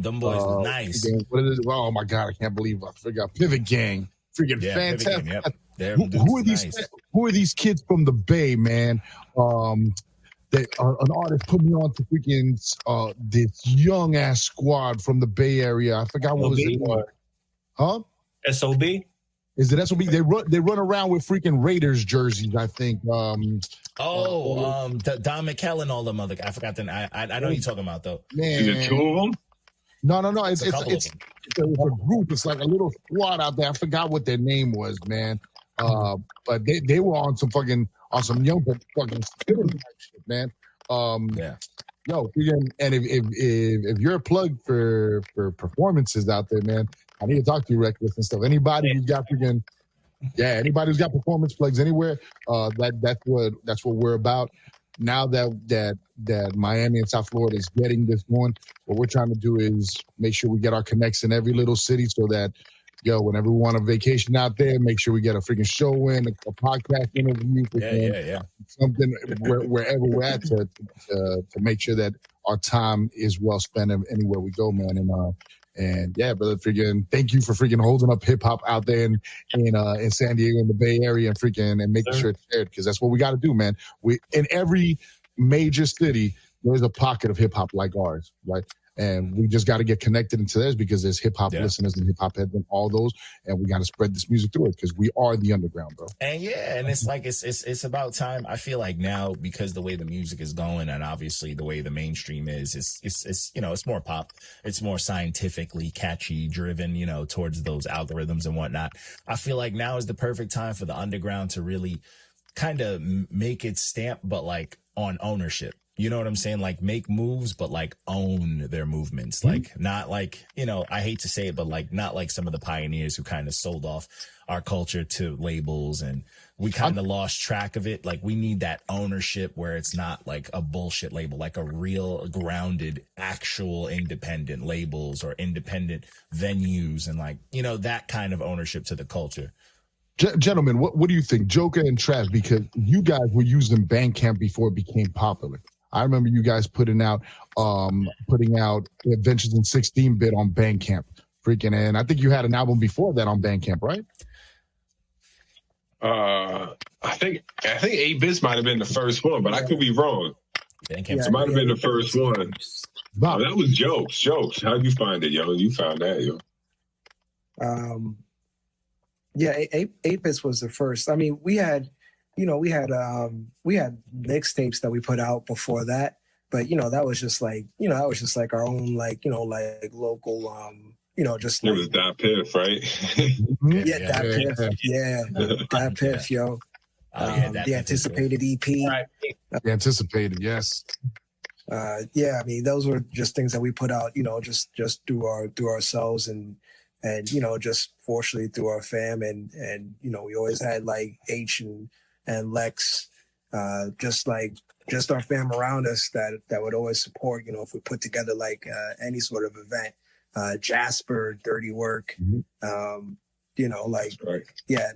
them boys are nice. What is it? Oh my god, I can't believe I forgot. Pivot Gang, freaking fantastic. Gang, yep. Who are these? Nice. Who are these kids from the Bay, man? An artist put me on to freaking this young ass squad from the Bay Area. I forgot what was it. Huh? SOB. Is it SOB? They run around with freaking Raiders jerseys, I think. Don McKell and all them other. I forgot the. I know you're talking about though. Man. Is it 2 of them? No. It's a group. It's like a little squad out there. I forgot what their name was, man. But they were on some young fucking shit, man. Yo, and if you're a plug for performances out there, man, I need to talk to you, Reckless and stuff. Anybody who's got anybody who's got performance plugs anywhere, that's what we're about. now that Miami and South Florida is getting this going, what we're trying to do is make sure we get our connects in every little city so that, whenever we want a vacation out there, make sure we get a freaking show in, a podcast interview, something wherever we're at to make sure that our time is well spent anywhere we go, man. And yeah, brother, freaking thank you for freaking holding up hip hop out there in San Diego, in the Bay Area, and making sure it's shared, because that's what we got to do, man. We in every major city there's a pocket of hip hop like ours, right? And we just got to get connected into theirs, because there's hip hop listeners and hip hop heads and all those, and we got to spread this music through it, because we are the underground, bro. And and it's like it's about time. I feel like now, because the way the music is going, and obviously the way the mainstream is, it's more pop, it's more scientifically catchy driven, towards those algorithms and whatnot. I feel like now is the perfect time for the underground to really kind of make its stamp, but like on ownership. You know what I'm saying? Like make moves, but like own their movements. Like not like, I hate to say it, but like not like some of the pioneers who kind of sold off our culture to labels, and we kind of lost track of it. Like we need that ownership where it's not like a bullshit label, like a real grounded, actual independent labels or independent venues, and like, that kind of ownership to the culture. Gentlemen, what do you think, Joker and Trav? Because you guys were using Bandcamp before it became popular. I remember you guys putting out Adventures in 16-bit on Bandcamp, and I think you had an album before that on Bandcamp, right? I think 8-bits might have been the first one, but I could be wrong. It might have been the first one. Bob. Oh, that was Jokes. How'd you find it, yo? You found that, yo. 8-bits was the first. I mean, we had mixtapes that we put out before that, but that was just like our own, like local, just it like, was that Piff, right? that Piff, yo. The anticipated EP. Right. The anticipated, yes. I mean, those were just things that we put out, just through ourselves and just fortunately through our fam, and we always had like H and Lex, just our fam around us that would always support, if we put together like any sort of event, Jasper, Dirty Work, Right.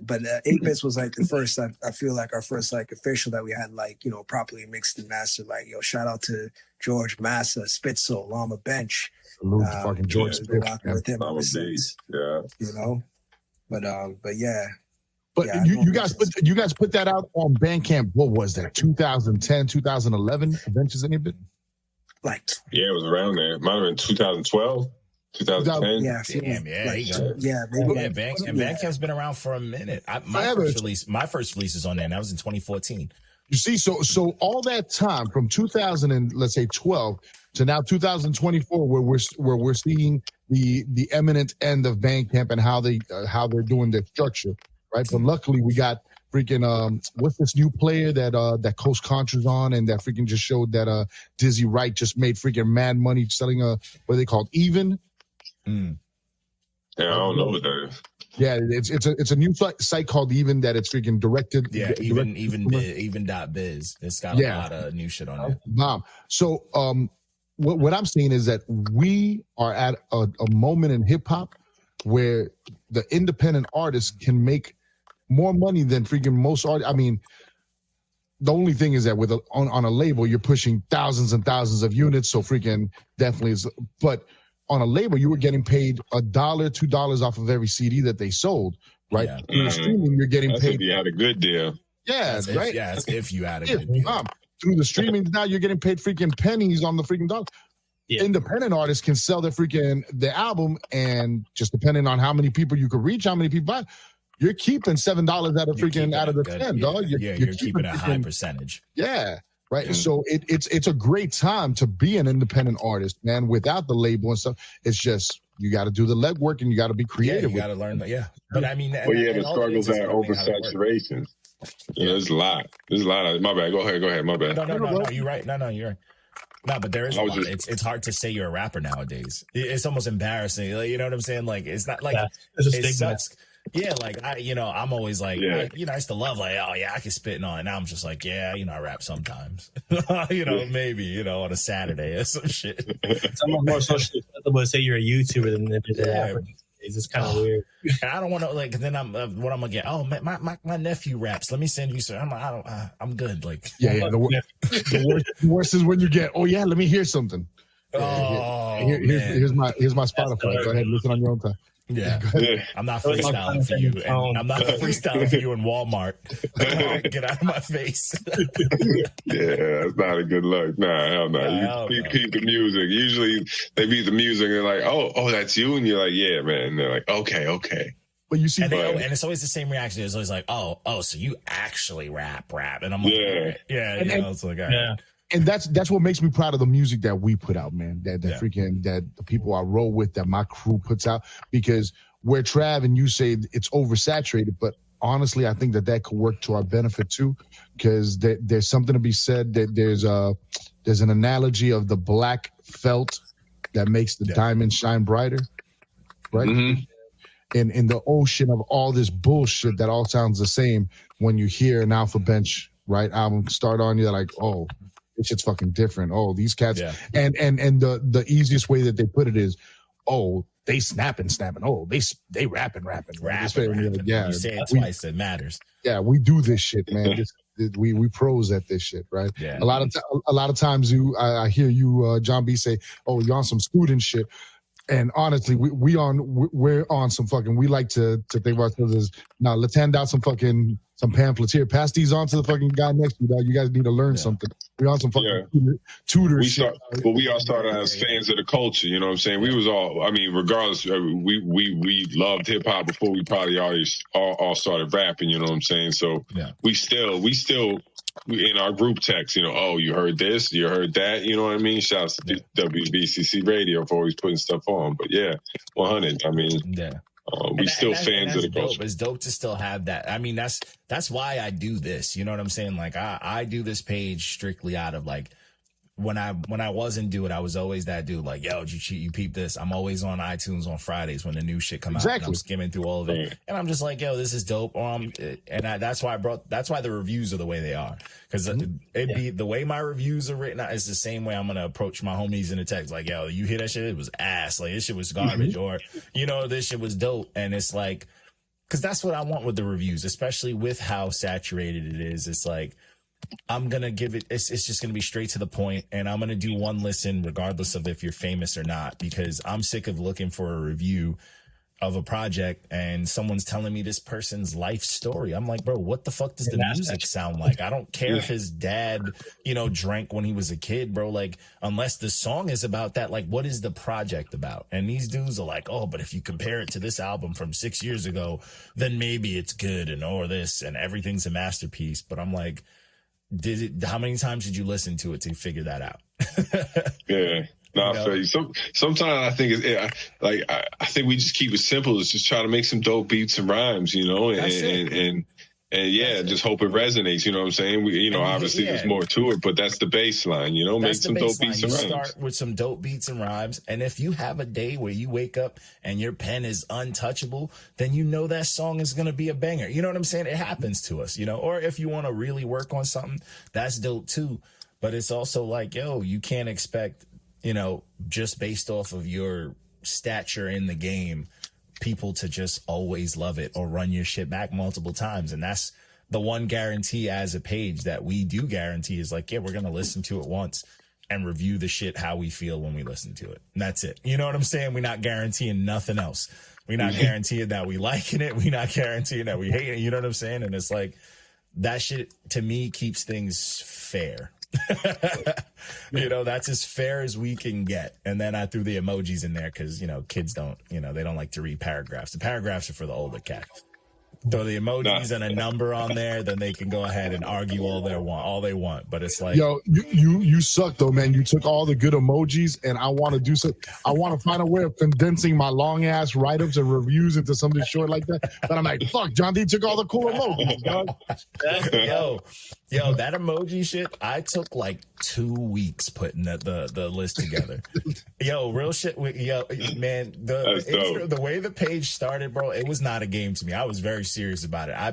But 8-bits was like the first, I feel like our first like official that we had like, properly mixed and mastered. Like, shout out to George Massa, Spitzel, Llama Bench. Salute to fucking George Spitzel. With him ever since, but yeah. But you guys put that out on Bandcamp. What was that? 2010, 2011? Adventures in 8-bit? It was around there. Might have been 2012, 2010. Bandcamp's been around for a minute. My first release is on there, and that was in 2014. You see, so all that time from 2012 to now 2024, where we're seeing the eminent end of Bandcamp and how they're doing their structure. Right, but luckily we got freaking what's this new player that Coast Contra's on, and that freaking just showed that Dizzy Wright just made freaking mad money selling what are they called, Even? Yeah, I don't know what that is. Yeah, it's a new site called Even that it's freaking directed. Yeah, even.biz. It's got a lot of new shit on it. So what I'm saying is that we are at a moment in hip hop where the independent artists can make more money than freaking most artists. I mean, the only thing is that on a label, you're pushing thousands and thousands of units, so freaking definitely is. But on a label, you were getting paid $1, $2 off of every CD that they sold, right? Yeah. Through the streaming, you're getting paid. If you had a good deal. Yeah, right. If you had a good deal. Through the streaming, now you're getting paid freaking pennies on the freaking dollar. Yeah. Independent artists can sell their album, and just depending on how many people you could reach, how many people buy, you're keeping $7 out of the 10, dog. You're keeping a high percentage. Yeah, right. Mm. So it's a great time to be an independent artist, man. Without the label and stuff, it's just you got to do the legwork and you got to be creative. You got to learn that. Yeah, but I mean, the struggles are oversaturation. There's a lot. My bad. Go ahead. My bad. No. You're right. No, you're right. No, but there is a lot. It's hard to say you're a rapper nowadays. It's almost embarrassing. Like, you know what I'm saying? Like, it's not like it's a stigma. Yeah, like I'm always like, I used to love like, oh yeah, I can spit and all. And now I'm just like, yeah, I rap sometimes. Maybe, on a Saturday or some shit. It's almost more socially acceptable to say you're a YouTuber than if you're a rapper. It's kind of weird. And I don't want to then I'm what I'm gonna get. Oh, my nephew raps. Let me send you some. I'm good. Like the worst is when you get. Oh yeah, let me hear something. Here's my Spotify. Go ahead, and listen on your own time. Yeah. I'm not freestyling for you. And I'm not freestyling for you in Walmart. Get out of my face. Yeah, that's not a good look. Nah, hell no. You keep the music. Usually they beat the music and they're like, oh, that's you. And you're like, yeah, man. And they're like, okay. But you see, and it's always the same reaction. It's always like, oh, so you actually rap. And I'm like, it's like, all right. And that's what makes me proud of the music that we put out, man. That the people I roll with, that my crew puts out. Because where Trav and you say it's oversaturated, but honestly, I think that could work to our benefit too. Because there's something to be said that there's an analogy of the black felt that makes the diamond shine brighter, right? Mm-hmm. In the ocean of all this bullshit that all sounds the same, when you hear an A1PHAB3NCH album start on, you're like, oh. This shit's fucking different. Oh, these cats, and the easiest way that they put it is, oh, they snapping. Oh, they rapping. Like, yeah, you say it twice, it matters. Yeah, we do this shit, man. We pros at this shit, right? Yeah. A lot of times I hear you, John B, say, oh, you're on some student shit. And honestly, we're on some fucking. We like to think about ourselves as, now let's hand out some pamphlets here. Pass these on to the fucking guy next to you. Dog. You guys need to learn something. We're on some fucking tutor shit. We all started as fans of the culture. You know what I'm saying? We was all. I mean, regardless, we loved hip hop before we probably all started rapping. You know what I'm saying? So we still. In our group text, oh, you heard this, you heard that, you know what I mean? Shouts to WBCC Radio for always putting stuff on. But 100. I mean, we still fans of the culture. It's dope to still have that. I mean, that's why I do this. You know what I'm saying? Like I do this page strictly out of like, when I wasn't doing it, I was always that dude like, yo, did you cheat? You peep this. I'm always on iTunes on Fridays when the new shit come out. And I'm skimming through all of it. And I'm just like, yo, this is dope. That's why the reviews are the way they are. Because it'd be the way my reviews are written out is the same way I'm going to approach my homies in the text. Like, yo, you hear that shit? It was ass. Like, this shit was garbage. Or, this shit was dope. And it's like, because that's what I want with the reviews, especially with how saturated it is. It's like, I'm going to give it, it's just going to be straight to the point, and I'm going to do one listen regardless of if you're famous or not, because I'm sick of looking for a review of a project and someone's telling me this person's life story. I'm like, bro, what the fuck does the music sound like? I don't care if his dad, drank when he was a kid, bro. Like, unless the song is about that, like, what is the project about? And these dudes are like, oh, but if you compare it to this album from 6 years ago, then maybe it's good and this and everything's a masterpiece. But I'm like, how many times did you listen to it to figure that out? I feel you. Sometimes I think I think we just keep it simple. It's just try to make some dope beats and rhymes, and just hope it resonates. You know what I'm saying? We, obviously there's more to it, but that's the baseline. Make some dope beats and rhymes. Start with some dope beats and rhymes, and if you have a day where you wake up and your pen is untouchable, then that song is gonna be a banger. You know what I'm saying? It happens to us, Or if you want to really work on something, that's dope too. But it's also like, yo, you can't expect, just based off of your stature in the game, people to just always love it or run your shit back multiple times. And that's the one guarantee as a page that we do guarantee is like, we're going to listen to it once and review the shit how we feel when we listen to it. And that's it. You know what I'm saying? We're not guaranteeing nothing else. We're not guaranteeing that we liking it. We're not guaranteeing that we hate it. You know what I'm saying? And it's like, that shit to me keeps things fair. That's as fair as we can get. And then I threw the emojis in there because kids don't they don't like to read paragraphs. The paragraphs are for the older cats. throw the emojis and a number on there, then they can go ahead and argue all they want. But it's like, yo, you suck though, man. You took all the good emojis, and I want to do so. I want to find a way of condensing my long ass write ups and reviews into something short like that. But I'm like, fuck, John D took all the cool emojis, dog. Yo, that emoji shit, I took like 2 weeks putting the list together. Yo, real shit. Yo, man, the way the page started, bro, it was not a game to me. I was very serious about it. I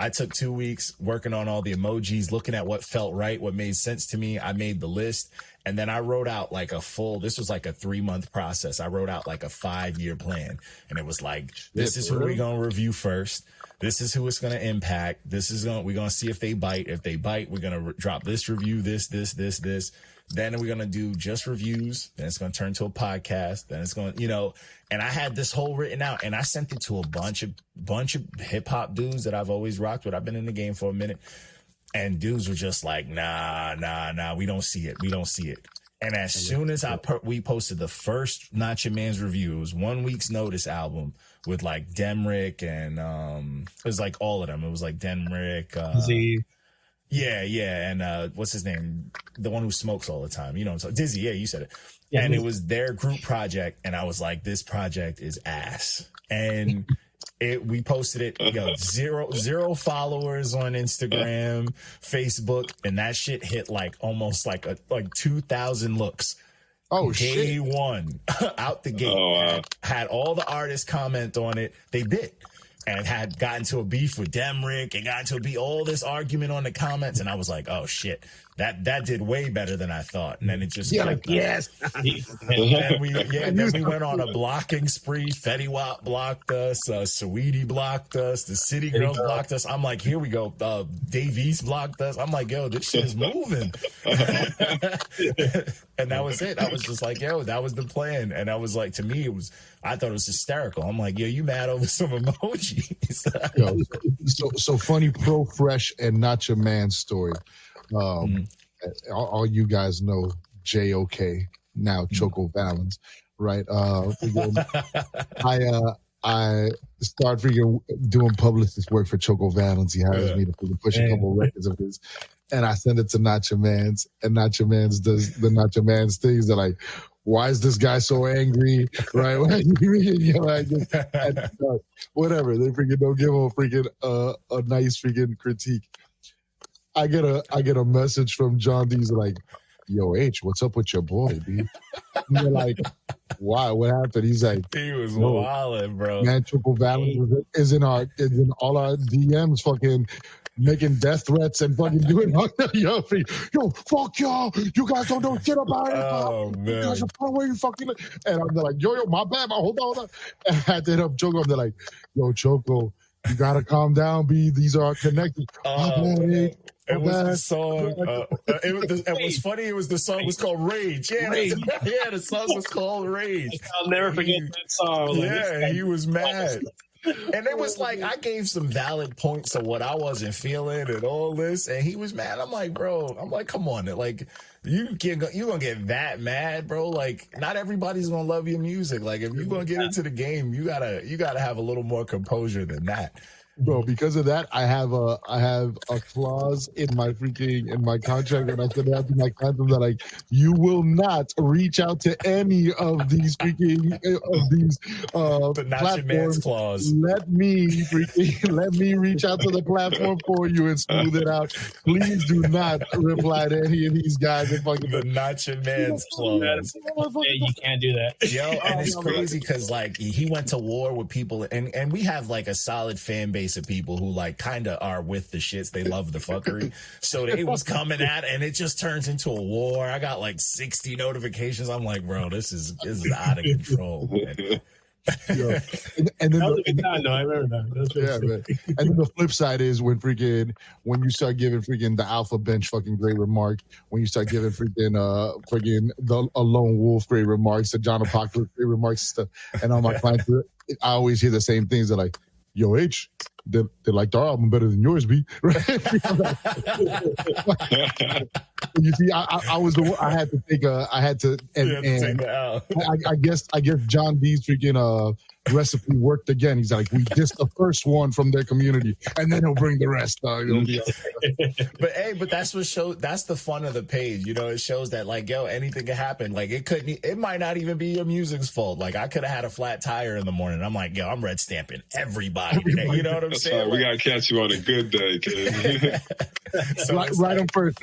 took 2 weeks working on all the emojis, looking at what felt right, what made sense to me. I made the list, and then I wrote out like this was like a 3-month process. I wrote out like a 5-year plan, and it was like, this is who we're going to review first. This is who it's going to impact. We're going to see if they bite. If they bite, we're going to drop this review, this. Then we're going to do just reviews. Then it's going to turn to a podcast. Then it's going to, and I had this whole written out, and I sent it to a bunch of hip hop dudes that I've always rocked with. I've been in the game for a minute, and dudes were just like, nah, we don't see it. And as soon as we posted the first Not Your Man's review, it was 1 week's notice album with like Demrick and it was like all of them. It was like Demrick, Z. Yeah, and what's his name? The one who smokes all the time. So Dizzy, yeah, you said it. Yeah, and it was their group project, and I was like, this project is ass. And we posted it, zero followers on Instagram, Facebook, and that shit hit like almost like 2,000 looks. Oh, Day shit. one, out the gate, had all the artists comment on it. They bit. And had gotten to a beef with Demrick and got into all this argument on the comments. And I was like, oh, shit, that did way better than I thought. And then it just yes. then we went on a blocking spree. Fetty Wap blocked us. Saweetie blocked us. The City Girls blocked us. I'm like, here we go. Dave East blocked us. I'm like, yo, this shit is moving. And that was it. I was just like, yo, that was the plan. And I was like, to me, I thought it was hysterical. I'm like, yo, you mad over some emojis? So funny, Pro Fresh and Not Your Man story. All you guys know JOK, now Choco Valens, right? I started freaking doing publicist work for Choco Valens. He hires me to push a couple records of his, and I send it to Not Your Man's, and Not Your Man's does the Not Your Man's things. They're like, why is this guy so angry? Right? Whatever. They freaking don't give him a freaking a nice freaking critique. I get a message from John D's like, yo, H, what's up with your boy, B? And they're like, why? What happened? He's like, he was wildin', bro. Man, Choco Valens is in all our DMs, fucking making death threats and fucking doing yo, fuck y'all. You guys don't know shit about it. Oh, man. You guys are where you fucking. And I'm like, yo, my bad, hold on. And I did up Choco. I'm like, yo, Choco, you gotta calm down, B. These are connected. It was the song. It was funny. It was the song was called Rage. Yeah, the song was called Rage. I'll never forget that song. Yeah, he was mad. And it was like, I gave some valid points of what I wasn't feeling and all this, and he was mad. I'm like, bro, come on. Like, you gonna get that mad, bro? Like, not everybody's gonna love your music. Like, if you're gonna get into the game, you gotta have a little more composure than that. Bro, because of that, I have a clause in my contract, and I said that to my clients that like, you will not reach out to any of these the Not Your Man's clause. Let me reach out to the platform for you and smooth it out. Please do not reply to any of these guys and fucking the Not Your Man's clause. Yeah, you can't do that. Yo, and it's crazy because like he went to war with people, and we have like a solid fan base of people who like kind of are with the shits. They love the fuckery. So they was coming at, and it just turns into a war. I got like 60 notifications. I'm like, bro, this is out of control, man. Yeah. And then I remember that. Man. And then the flip side is when you start giving freaking the Alpha Bench fucking great remarks, when you start giving freaking a Lone Wolf great remarks, the John Apocalypse great remarks and stuff, and all my clients, I always hear the same things. They're like, yo, H, they liked our album better than yours, B. Right? You see, I was the one. I had to take I guess John D's freaking recipe worked again. He's like, we dissed the first one from their community, and then he'll bring the rest. But that's what shows. That's the fun of the page. You know, it shows that like, yo, anything can happen. Like it might not even be your music's fault. Like I could have had a flat tire in the morning. I'm like, yo, I'm red stamping everybody today. You know what I'm saying? Right. We gotta catch you on a good day, kid. So write them first.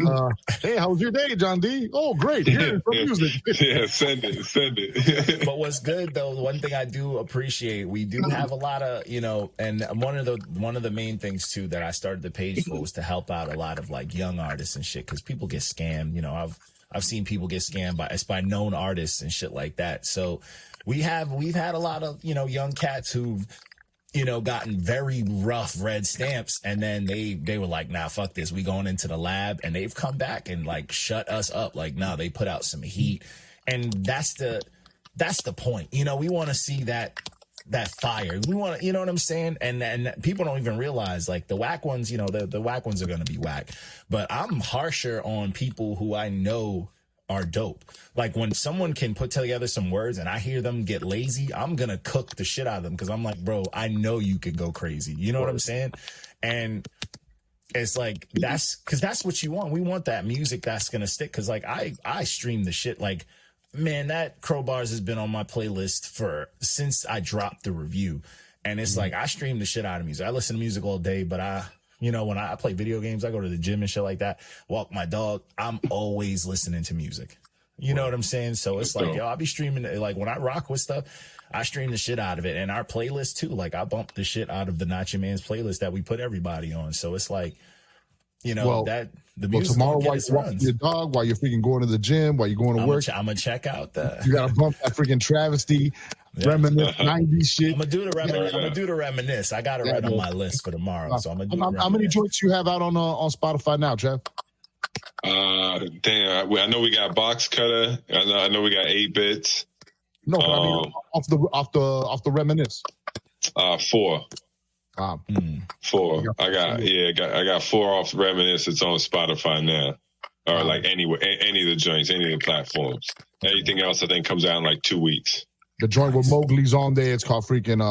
Hey, how was your day, John D? Oh, great. Here's some music. Yeah, send it. But what's good though, one thing I do appreciate, we do have a lot of, you know, and one of the main things too that I started the page for was to help out a lot of like young artists and shit, because people get scammed. You know, I've seen people get scammed by known artists and shit like that. So we've had a lot of, you know, young cats who've, you know, gotten very rough red stamps, and then they were like, nah, fuck this, we going into the lab, and they've come back and like shut us up. Like, nah, they put out some heat, and that's the point. You know, we want to see that fire. We want to, you know what I'm saying? And people don't even realize, like, the whack ones, you know, the whack ones are going to be whack, but I'm harsher on people who I know are dope. Like when someone can put together some words and I hear them get lazy, I'm gonna cook the shit out of them, because I'm like, bro, I know you could go crazy. You know what I'm saying? And it's like, that's what you want. We want that music that's gonna stick, because like I stream the shit. Like, man, that Crowbars has been on my playlist since I dropped the review, and it's like I stream the shit out of music. I listen to music all day, but you know, when I play video games, I go to the gym and shit like that, walk my dog, I'm always listening to music. You know what I'm saying? So it's like, yo, I'll be streaming, like when I rock with stuff, I stream the shit out of it. And our playlist too, like I bump the shit out of the Not Your Man's playlist that we put everybody on. So it's like, you know, that the music. Tomorrow, while you're walking your dog, while you're freaking going to the gym, while you're going to work, I'm gonna check out that. You gotta bump that freaking travesty. Reminisce 90s shit. I'm gonna do the reminisce. I got it right on my list for tomorrow. So I'm gonna do how many joints you have out on Spotify now, Trev? Damn, I know we got Box Cutter. I know we got 8 Bits. No, but I mean off the reminisce. 4. 4. I got 4 off Reminisce. It's on Spotify now, or like any of the joints, any of the platforms. Everything else I think comes out in like 2 weeks. The joint with Mowgli's on there. It's called freaking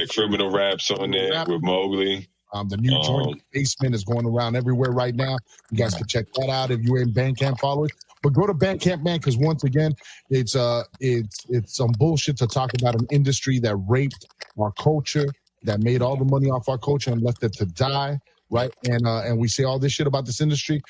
Criminal Raps on there with Mowgli. The new joint Basement is going around everywhere right now. You guys can check that out if you're in Bandcamp followers. But go to Bandcamp, man, because once again, it's some bullshit to talk about an industry that raped our culture, that made all the money off our culture and left it to die, right? And we say all this shit about this industry,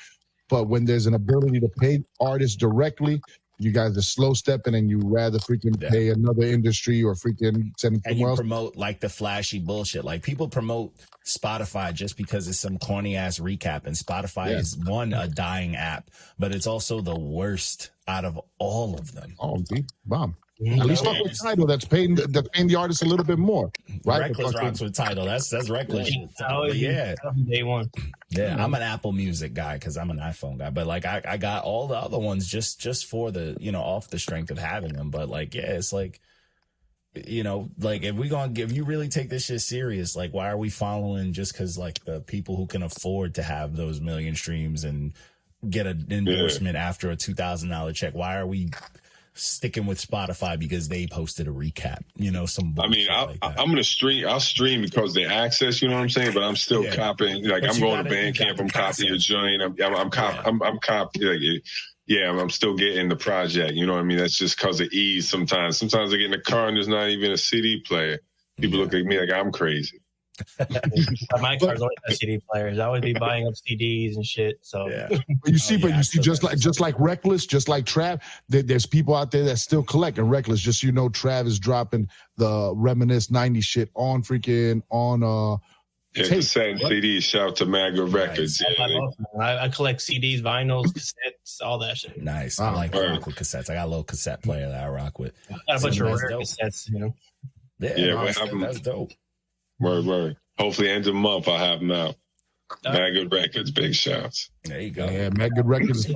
but when there's an ability to pay artists directly, you guys are slow stepping, and you rather freaking pay another industry or freaking send anything else. And you promote like the flashy bullshit. Like people promote Spotify just because it's some corny ass recap, and Spotify is a dying app, but it's also the worst out of all of them. Oh, bomb. At least fuck with Tidal. That's paying the artist a little bit more, right? Reckless rocks with Tidal. That's reckless. Day one. Yeah, I'm an Apple Music guy because I'm an iPhone guy. But like I got all the other ones just for the, you know, off the strength of having them. But like, yeah, it's like, you know, like if you really take this shit serious, like why are we following just because like the people who can afford to have those million streams and get an endorsement after a $2,000 check? Why are we sticking with Spotify because they posted a recap, you know, I'm gonna stream. I'll stream because they access, you know what I'm saying? But I'm still copying. Like I'm going to Bandcamp. I'm copying your joint. I'm copying. I'm still getting the project. You know what I mean? That's just because of ease. Sometimes I get in the car and there's not even a CD player. People look at me like I'm crazy. My car's always got CD players. I always be buying up CDs and shit. So you see, just like Reckless, just like Trav, there's people out there that still collect. And Reckless, just so you know, Trav is dropping the Reminisce 90 shit on cassette CDs. Shout out to Magna Records. I collect CDs, vinyls, cassettes, all that shit. Nice. I like rock with cassettes. I got a little cassette player that I rock with. I got a bunch of rare cassettes, you know. That's dope. Word. Hopefully, end of the month, I'll have them out. Mad Good Records, big shouts. There you go. Yeah, Mad Good Records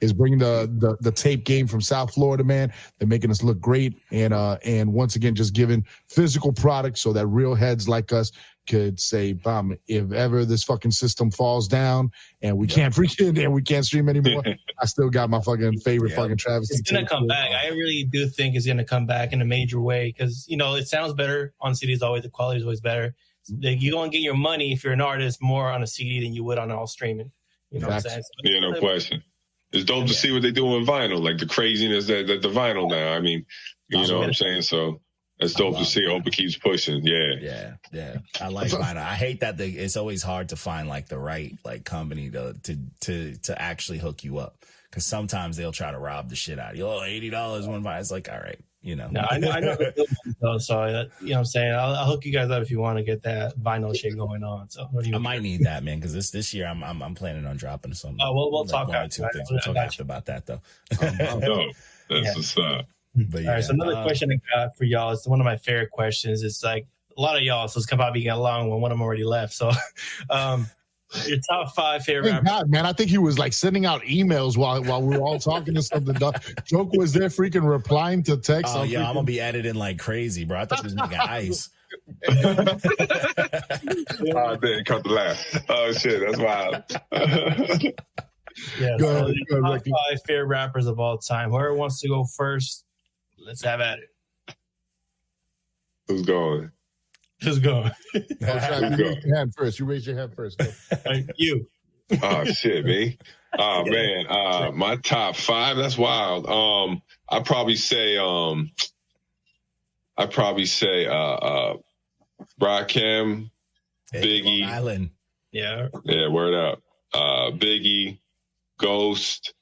is bringing the tape game from South Florida, man. They're making us look great, and once again, just giving physical products so that real heads like us could say, "Bam, if ever this fucking system falls down and we can't freaking and we can't stream anymore, I still got my fucking favorite fucking Travis." It's gonna come back. I really do think it's gonna come back in a major way because it sounds better on CDs. Always, the quality is always better. You're gonna get your money if you're an artist more on a CD than you would on all streaming. You know what I'm saying? So yeah, no question. It's dope to see what they do with vinyl, like the craziness that the vinyl now. I mean, you know what I'm saying? So it's dope to see. I hope it keeps pushing. Yeah. I like vinyl. I hate that it's always hard to find like the right like company to actually hook you up, because sometimes they'll try to rob the shit out of you. Oh, $80 one vinyl. It's like, all right. No, I know though, so you know what I'm saying. I'll hook you guys up if you want to get that vinyl shit going on. So I might need that, man, because this year I'm planning on dropping something. Oh, we'll talk about two things. We'll talk after about that though. No, that's what's up. But all right, so another question I got for y'all is one of my favorite questions. It's like a lot of y'all, so it's gonna probably get long when one of them already left. So, your top 5 favorite rappers. God, man, I think he was like sending out emails while we were all talking to something. Joke was there freaking replying to text. Oh, yeah, I'm going to be editing like crazy, bro. I thought he was making ice. Oh, I didn't cut the laugh. Oh, shit, that's wild. Yeah, go ahead, top 5 favorite rappers of all time. Whoever wants to go first, let's have at it. Who's going? Just go. You raise your hand first. You raise your hand first. You. Oh shit, me. Oh man. My top 5. That's wild. I'd probably say Rakim, Biggie. Island. Yeah. Yeah. Word up. Biggie, Ghost,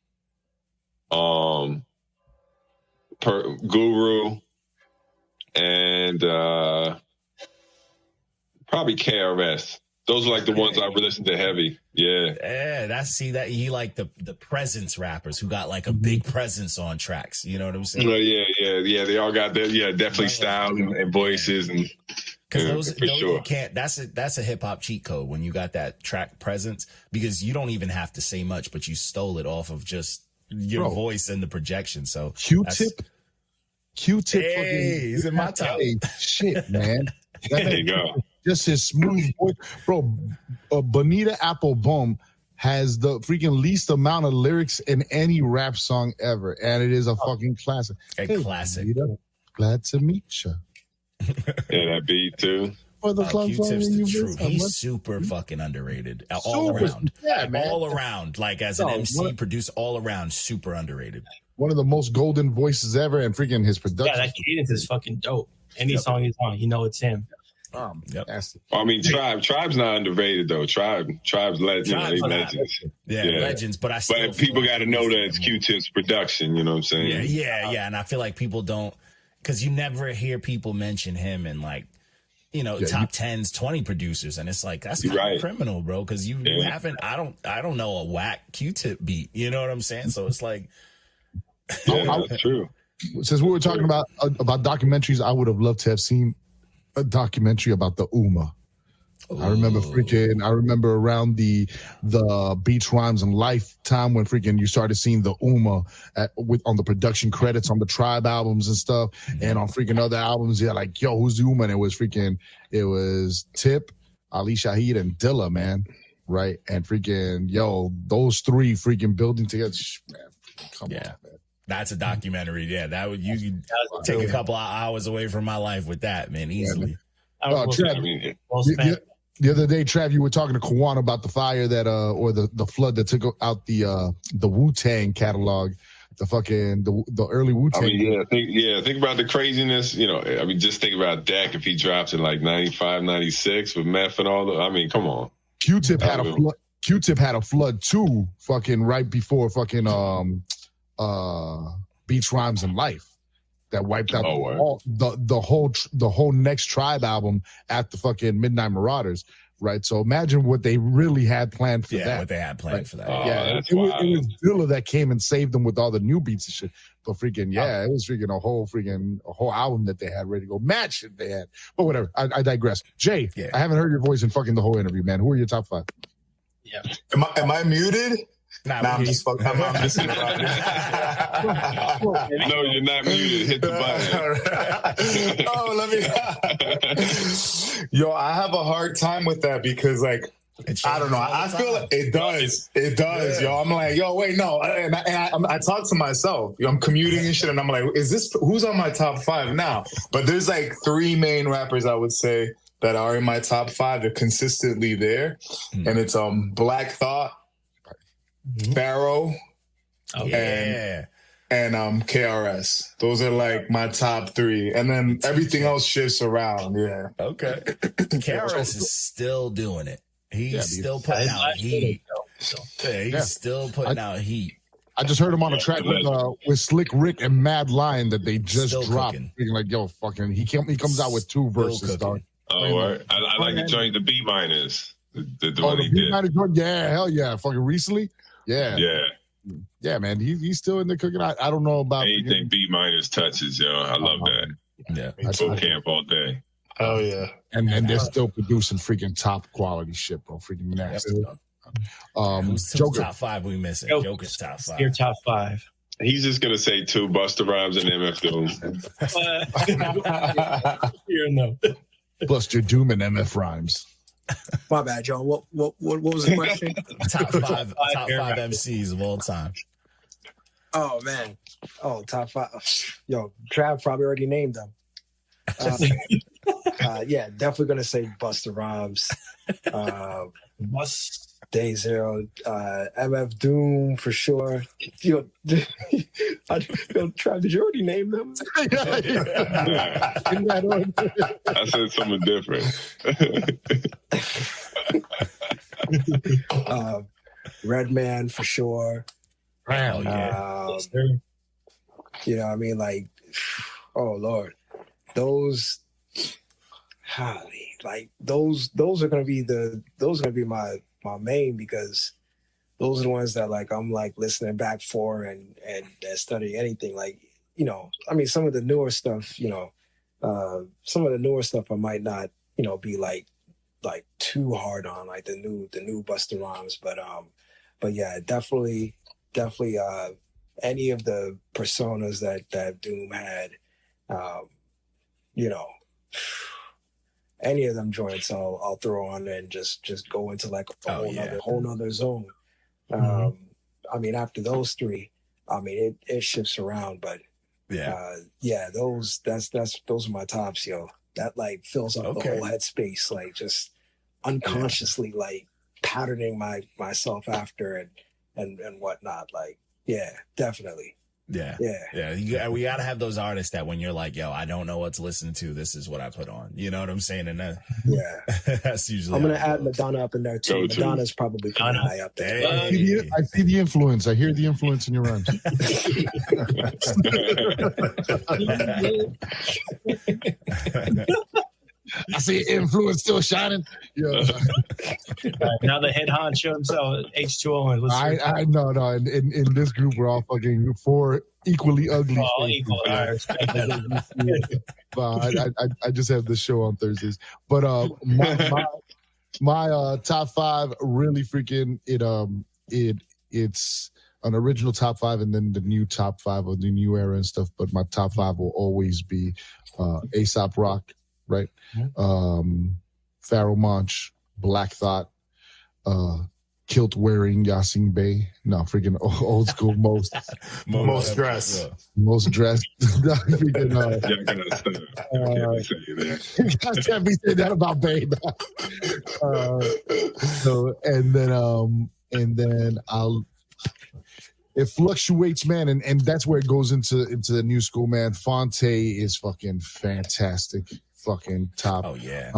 Guru, and probably KRS. Those are like the ones I listen to heavy. Yeah. Yeah, that he like the presence rappers who got like a big presence on tracks. You know what I'm saying? Yeah. They all got their definitely style and voices and because for sure. You can't. That's a hip hop cheat code when you got that track presence, because you don't even have to say much, but you stole it off of just your voice and the projection. So Q-Tip. Hey, he's in my top. Shit, man. There you go. Just his smooth voice. Bro, Bonita Applebum has the freaking least amount of lyrics in any rap song ever, and it is a fucking classic. Classic. Bonita, glad to meet you. Yeah, that beat too. Q-Tip's the truth. He's super fucking underrated. All around. Yeah, man. All around. Like as an MC, produce all around, super underrated. One of the most golden voices ever, and freaking his production. Yeah, that cadence is fucking dope. Any song he's on, it's him. I mean, Tribe's not underrated though. Tribe's legends. Legends. Yeah, legends. But people got to know that it's Q-Tip's production. You know what I'm saying? Yeah. And I feel like people don't, because you never hear people mention him in like, top 10s, 20 producers, and it's like that's kind of criminal, bro. Because you haven't. I don't know a whack Q-Tip beat. You know what I'm saying? So it's like, that's true. Since we were talking about documentaries, I would have loved to have seen a documentary about the UMA. I remember around the Beats, Rhymes, and Life time when freaking you started seeing the UMA on the production credits on the Tribe albums and stuff, and on freaking other albums, like, yo, who's the UMA? And it was Tip, Ali Shaheed, and Dilla, man, right? And freaking, yo, those 3 freaking building together, man, come on, man. That's a documentary. Yeah, that would you take a couple of hours away from my life with that, man, easily. Trav, the other day, Trav, you were talking to Kawan about the fire that or the flood that took out the Wu-Tang catalog, the early Wu-Tang. I mean, think about the craziness. Just think about Dak if he drops in like 95, 96 with meth and all the. I mean, come on. Q-Tip had a flood. Q-Tip had a flood too, fucking right before fucking Beats, Rhymes, and Life, that wiped out the whole next Tribe album at the fucking Midnight Marauders, right? So imagine what they really had planned for that. Yeah, what they had planned for that. It was Dilla that came and saved them with all the new beats and shit. But freaking, it was freaking a whole album that they had ready to go. Mad shit they had. But whatever, I digress. Jay, I haven't heard your voice in fucking the whole interview, man. Who are your top 5? Yeah. Am I muted? Nah, I'm just fucking. I'm just No, you're not muted. Hit the button. Oh, let me. Yo, I have a hard time with that because, like, I don't know. I feel like it does. It does, yo. I'm like, yo, wait, no. And I talk to myself. Yo, I'm commuting and shit, and I'm like, who's on my top 5 now? But there's like 3 main rappers I would say that are in my top 5. They're consistently there, and it's Black Thought, Pharaoh, and KRS. Those are like my top 3, and then everything else shifts around. Yeah. Okay. KRS is still doing it. He's still putting out heat. He's still putting out heat. I just heard him on a track with Slick Rick and Mad Lion that they just Still dropped. cooking. Being like, yo, fucking, he comes out with 2 verses, dog. Oh, right. I like the joint, the B minus. The one he the did. minus one? Yeah, hell yeah. Fucking recently? Yeah. Yeah. Yeah, man. He's still in the cooking. I don't know about anything B minus touches, yo. I love that. Yeah. Boot camp all day. Oh yeah. And they're still producing freaking top quality shit, bro. Freaking nasty. Who's Joker. top 5 we missing? Joker's top 5. Your top 5. He's just gonna say 2: Busta Rhymes and MF Doom. You're no. Buster Doom and MF Rhymes. My bad, Joe. What was the question? top 5 MCs of all time. Oh man. Oh, top 5. Yo, Trav probably already named them. Yeah, definitely gonna say Busta Rhymes. Day Zero, MF Doom for sure. Yo, Trav, did you already name them? I said something different. Redman for sure. Hell yeah. You know what I mean? Like, oh Lord. Those are gonna be my main, because those are the ones that like I'm like listening back for and studying anything. Like, you know, I mean, some of the newer stuff, you know, I might not, you know, be like too hard on, like the new Busta Rhymes, but yeah, definitely any of the personas that Doom had, you know, any of them joints I'll throw on and just go into like a whole nother zone. I mean, after those 3, I mean, it shifts around, but those are my tops, yo. That like fills up the whole headspace, like just unconsciously like patterning myself after and whatnot. Like, yeah, definitely. Yeah. We gotta have those artists that when you're like, yo, I don't know what to listen to, this is what I put on. You know what I'm saying? And that's usually. I'm gonna add Madonna up in there too. Madonna's probably kind of high up there. I see the influence. I hear the influence in your rhymes. I see influence still shining. Yeah. Now the head honcho himself, H2O. I know. In this group, we're all fucking 4 equally ugly. Equal. I just have the show on Thursdays. But my top 5 really freaking it's an original top 5 and then the new top 5 of the new era and stuff. But my top 5 will always be A1PHAB Rock. Right, Pharaoh Monch, Black Thought, kilt wearing Yasin Bey. No, freaking old school most dressed. Most dressed. Freaking, can't be saying that about Bey. And then I'll. It fluctuates, man, and that's where it goes into the new school, man. Fonte is fucking fantastic. Fucking top. Oh yeah.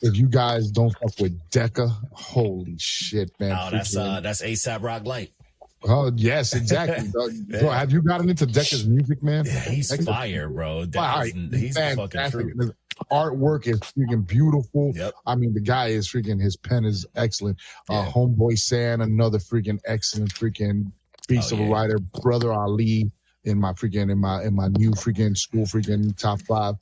If you guys don't fuck with Decca, holy shit, man. Oh, that's A1PHAB Rock Light. Oh yes, exactly. Bro, have you gotten into Decca's music, man? Yeah, he's fire, bro. He's the fucking truth. His artwork is freaking beautiful. Yep. I mean, the guy is freaking. His pen is excellent. Homeboy San, another freaking excellent freaking piece of a writer. Brother Ali in my new freaking school freaking top 5.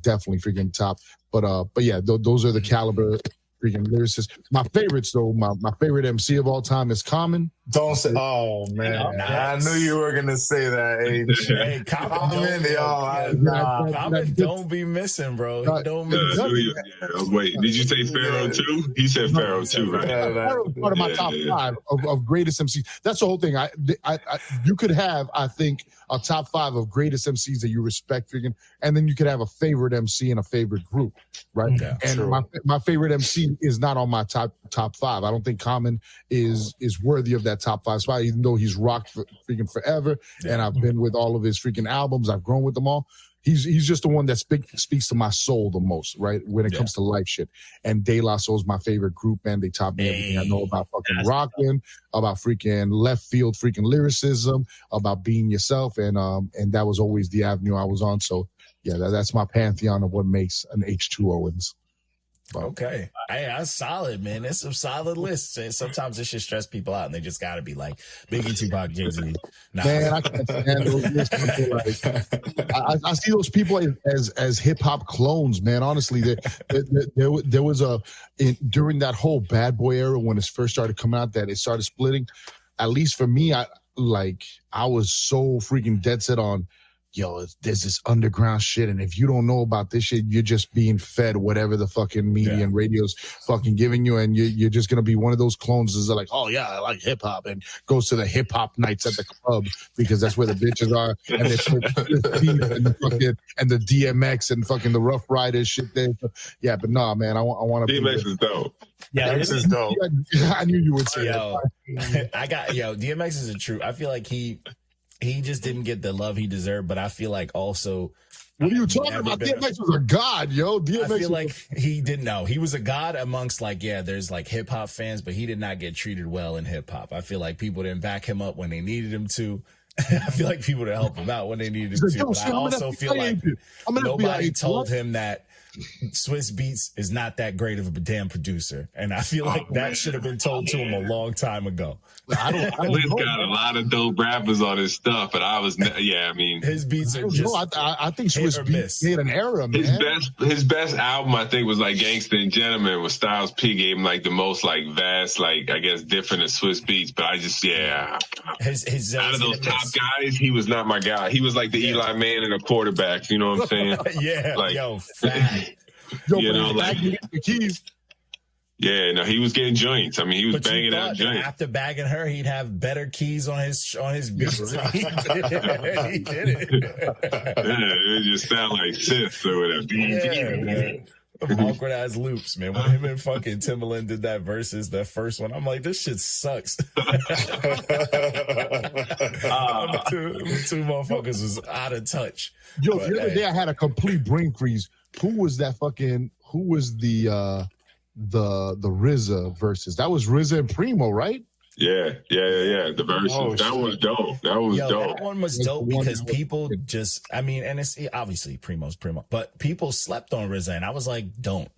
Definitely freaking top, but yeah, those are the caliber freaking lyricist. My favorites though, my favorite MC of all time is Common. Don't say. Oh man, I knew you were gonna say that. Hey, Common don't be missing, bro. Don't miss. Wait, did you say Pharaoh too? He said Pharaoh too, right? Pharaoh's part of my top 5 of greatest MCs. That's the whole thing. You could have, I think, a top 5 of greatest MCs that you respect, freaking, and then you could have a favorite MC and a favorite group, right? Yeah, and my favorite MC is not on my top 5. I don't think Common is worthy of that top 5 spot, even though he's rocked for freaking forever, and I've been with all of his freaking albums. I've grown with them all. He's just the one that speaks to my soul the most, right? When it comes to life shit. And De La Soul's my favorite group, man. They taught me everything I know about fucking rocking, about freaking left field freaking lyricism, about being yourself, and that was always the avenue I was on. So yeah, that's my pantheon of what makes an H2 Owens. Okay. Hey, that's solid, man. That's some solid lists. And sometimes it should stress people out, and they just got to be like Biggie, Tupac, Jay-Z. Nah. Man, I can't stand those lists. I see those people as hip hop clones, man. Honestly, there was during that whole Bad Boy era when it first started coming out that it started splitting. At least for me, I was so freaking dead set on, yo, there's this underground shit, and if you don't know about this shit, you're just being fed whatever the fucking media and radio's fucking giving you, and you're just gonna be one of those clones that's like, oh yeah, I like hip hop, and goes to the hip hop nights at the club because that's where the bitches are, and the DMX and fucking the Rough Riders shit there. Yeah, but nah, man, I want to. DMX is dope. Yeah, this is dope. I knew you would say that. DMX is a true. I feel like he just didn't get the love he deserved, but I feel like also. What are you talking about? DMX was a god, yo. DMX I feel like he didn't know. He was a god amongst there's like hip hop fans, but he did not get treated well in hip hop. I feel like people didn't back him up when they needed him to. I feel like people didn't help him out when they needed him to. But I also feel like nobody told him that Swiss Beats is not that great of a damn producer, and I feel like that should have been told to him a long time ago. Swiss got a lot of dope rappers on his stuff, but I mean, his beats are just. I think Swiss Beats made an era, man. His best album, I think, was like Gangsta and Gentleman, with Styles P gave him like the most like vast, like I guess different than Swiss Beats. But I just his out of those top guys, he was not my guy. He was like the Eli Manning of quarterbacks. You know what I'm saying? Yeah, like, you know, like the keys. Yeah, no, he was getting joints. I mean, he was banging out joints. After bagging her, he'd have better keys on his beats. He did it. It just sound like Sith or whatever. Yeah, awkward ass loops, man. When him and fucking Timbaland did that versus the first one, I'm like, this shit sucks. Two motherfuckers was out of touch. Yo, the other day I had a complete brain freeze. Who was the RZA versus? That was RZA and Primo, right? Yeah. The verses. That was dope. That one was dope because people just, I mean, and it's obviously Primo's Primo, but people slept on RZA, and I was like, don't.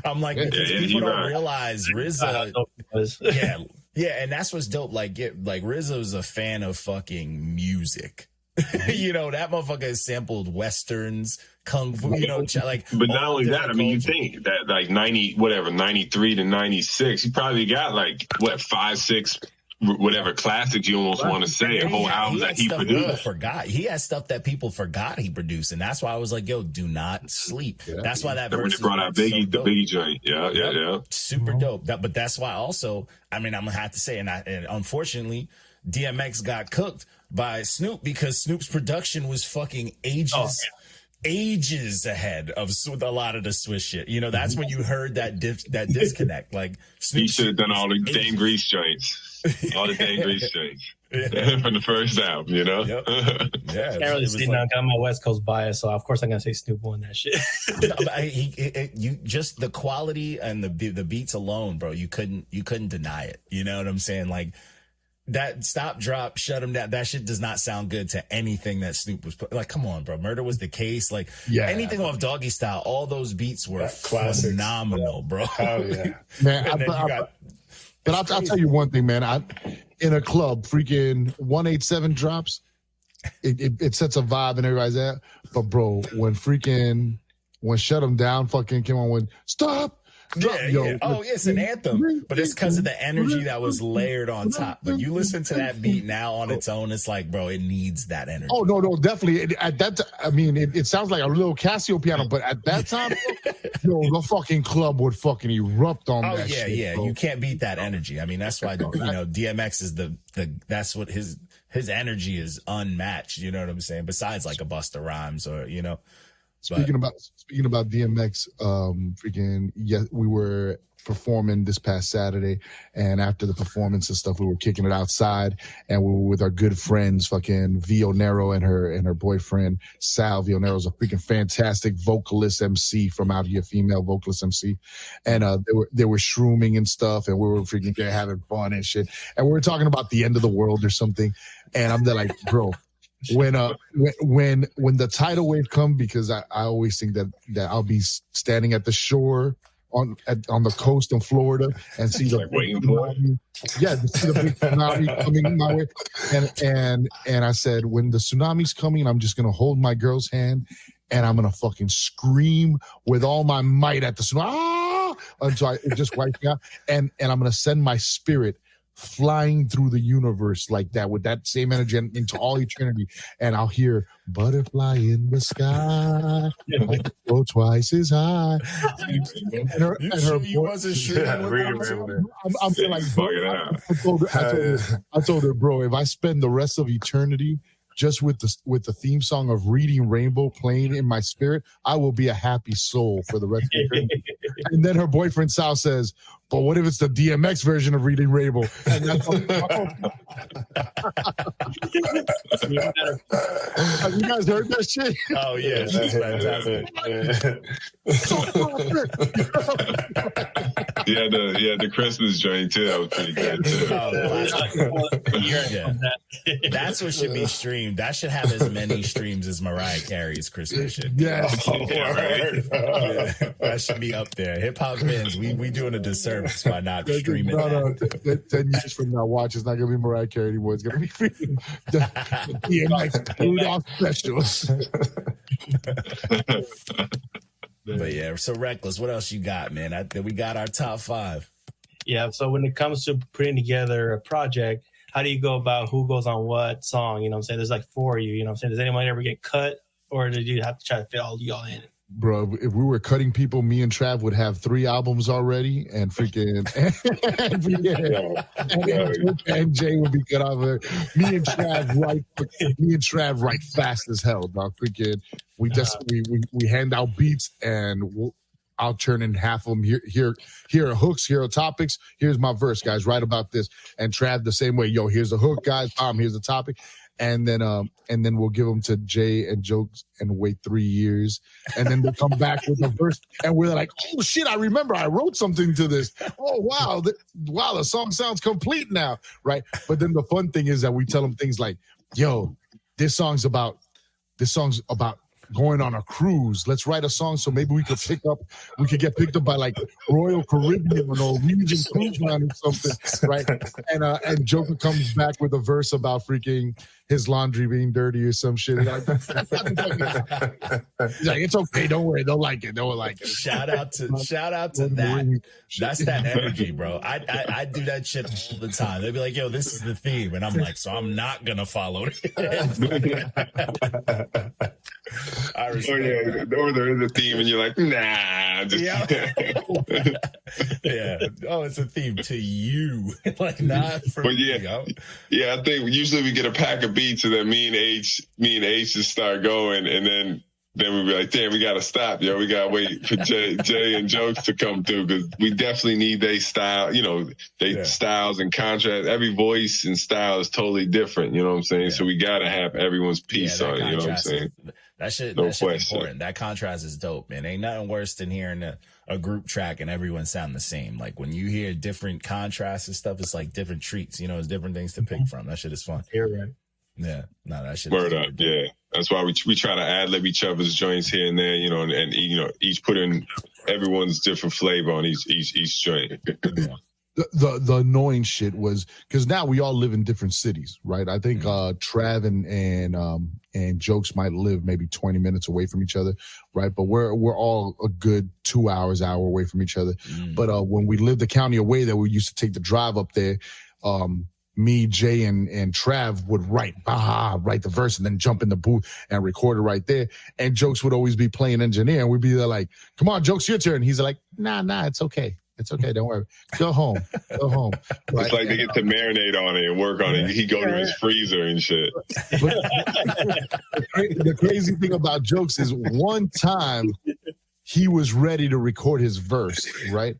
I'm like, because people don't realize RZA. Yeah, and that's what's dope. Like RZA was a fan of fucking music. You know, that motherfucker has sampled westerns, kung fu, you know, like. But not only that, I mean, you think that like 93 to 96, you probably got like 5, 6, whatever classics you almost want to say, a whole album that he produced. He has stuff that people forgot he produced, and that's why I was like, yo, do not sleep. Yeah. That's why that verse brought out Biggie, the Biggie joint. Yeah. Super dope. But that's why also, I mean, I'm gonna have to say, and unfortunately, DMX got cooked by Snoop because Snoop's production was fucking ages ahead of a lot of the Swiss shit. You know, that's when you heard that disconnect. Like Snoop, he should have done all the Dame Grease joints, from the first album. You know, can't really see now. Got my West Coast bias, so of course I'm gonna say Snoop on that shit. You just the quality and the beats alone, bro. You couldn't deny it. You know what I'm saying? Like. That stop, drop, shut him down. That shit does not sound good to anything that Snoop was like. Come on, bro. Murder Was the Case. Like anything off Doggy Style. All those beats were phenomenal, bro. Oh yeah, man. But I'll tell you one thing, man. In a club, freaking 187 drops. It sets a vibe and everybody's there. But bro, when Shut 'Em Down fucking came on, when stop. Yeah. Oh, it's an anthem, but it's because of the energy that was layered on top. But you listen to that beat now on its own, it's like, bro, it needs that energy. Oh no, definitely. At that, I mean, it sounds like a little Casio piano, but at that time, the fucking club would fucking erupt on that. Yeah, shit, yeah. bro. You can't beat that energy. I mean, that's why DMX is that's what his energy is unmatched. You know what I'm saying? Besides like a Busta Rhymes or Speaking about DMX, we were performing this past Saturday, and after the performance and stuff, we were kicking it outside, and we were with our good friends, fucking Vio Nero and her boyfriend Sal. Vio Nero's a freaking fantastic vocalist MC from out here, female vocalist MC, and they were shrooming and stuff, and we were freaking having fun and shit, and we were talking about the end of the world or something, and I'm there like, bro. When the tidal wave come, because I always think that I'll be standing at the shore on the coast in Florida and see the waiting for it. Yeah, see the big tsunami coming my way, and I said, when the tsunami's coming, I'm just gonna hold my girl's hand and I'm gonna fucking scream with all my might at the tsunami until it just wipes me out, and I'm gonna send my spirit flying through the universe like that with that same energy into all eternity, and I'll hear butterfly in the sky, I go twice as high. You wasn't sure. I'm feeling like, I told her, bro, if I spend the rest of eternity just with the theme song of Reading Rainbow playing in my spirit, I will be a happy soul for the rest of eternity. And then her boyfriend Sal says, but what if it's the DMX version of Reading Rainbow? And that's have you guys heard that shit? Oh yeah, that's fantastic. The Christmas joint too. That was pretty good too. That's what should be streamed. That should have as many streams as Mariah Carey's Christmas shit. Yes. That should be up there. Hip Hop fans, we doing a disservice by not streaming that. 10 years from now, watch, it's not gonna be Mariah Carey anymore. It's gonna be the DMX Rudolph specials. But yeah, so Reckless, what else you got, man? We got our top 5. Yeah, so when it comes to putting together a project, how do you go about who goes on what song? You know what I'm saying? There's like 4 of you, you know what I'm saying? Does anyone ever get cut, or did you have to try to fit all y'all in? Bro, if we were cutting people, me and Trav would have 3 albums already, and freaking and Jay would be cut off of it. Me and Trav write fast as hell, dog. Freaking, we hand out beats, and I'll turn in half of them. Here are hooks, here are topics. Here's my verse, guys. Write about this. And Trav the same way. Yo, here's a hook, guys. Here's the topic. And then we'll give them to Jay and Jokes and wait 3 years, and then they come back with a verse, and we're like, oh shit, I remember I wrote something to this. Oh wow, the song sounds complete now, right? But then the fun thing is that we tell them things like, yo, this song's about going on a cruise. Let's write a song so maybe we could get picked up by like Royal Caribbean or Norwegian cruise line or something, right? And Joker comes back with a verse about freaking his laundry being dirty or some shit. He's like, it's okay, don't worry, they'll like it. Shout out to that. That's that energy, bro. I do that shit all the time. They'll be like, yo, this is the theme, and I'm like, so I'm not gonna follow it. Or there is a theme and you're like, nah. Yeah. Oh, it's a theme to you. Like, not for me. Yeah, I think usually we get a pack of beats, and then me and H just start going, and then we be like, damn, we gotta stop, yo. We gotta wait for Jay and Jokes to come through, because we definitely need their style, styles and contrast. Every voice and style is totally different, you know what I'm saying? Yeah. So we gotta have everyone's piece on it, you know what I'm saying? That shit's important. That contrast is dope, man. Ain't nothing worse than hearing a group track and everyone sound the same. Like when you hear different contrasts and stuff, it's like different treats. It's different things to pick from. That shit is fun. You're right. Yeah, no, that shit. Word up, yeah. That's why we try to ad-lib each other's joints here and there, and each put in everyone's different flavor on each joint. The annoying shit was because now we all live in different cities, right? I think Trav and Jokes might live maybe 20 minutes away from each other, right? But we're all a good 2 hour away from each other. But when we lived the county away, that we used to take the drive up there. Me, Jay, and Trav would write the verse and then jump in the booth and record it right there. And Jokes would always be playing engineer, and we'd be there like, "Come on, Jokes, your turn." He's like, "Nah, it's okay. It's okay. Don't worry. Go home. Right? It's like they get to marinate on it and work on it. He go to his freezer and shit. But the crazy thing about Jokes is one time he was ready to record his verse, right?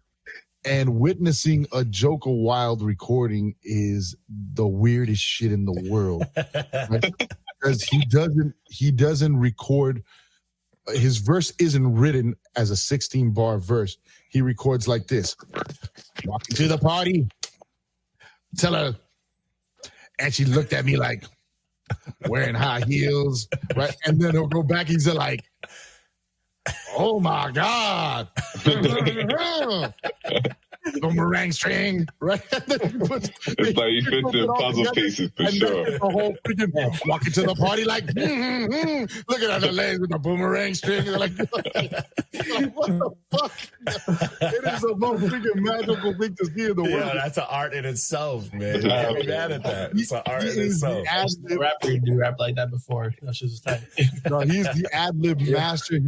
And witnessing a Joker Wild recording is the weirdest shit in the world. Right? Because he doesn't record. His verse isn't written as a 16-bar verse. He records like this. Walking to the party, tell her, and she looked at me like, wearing high heels, right? And then he'll go back, he's like, oh my God. Boomerang string, right? It's like he fits in puzzle pieces for sure. The whole freaking walking to the party like, looking at the legs with the boomerang string. And like, what the fuck? It is the most freaking magical thing to see in the world. Yeah, that's an art in itself, man. You can't be mad at that. It's an art in itself. Rapper do rap like that before. That shit was tight. No, he's the ad-lib master.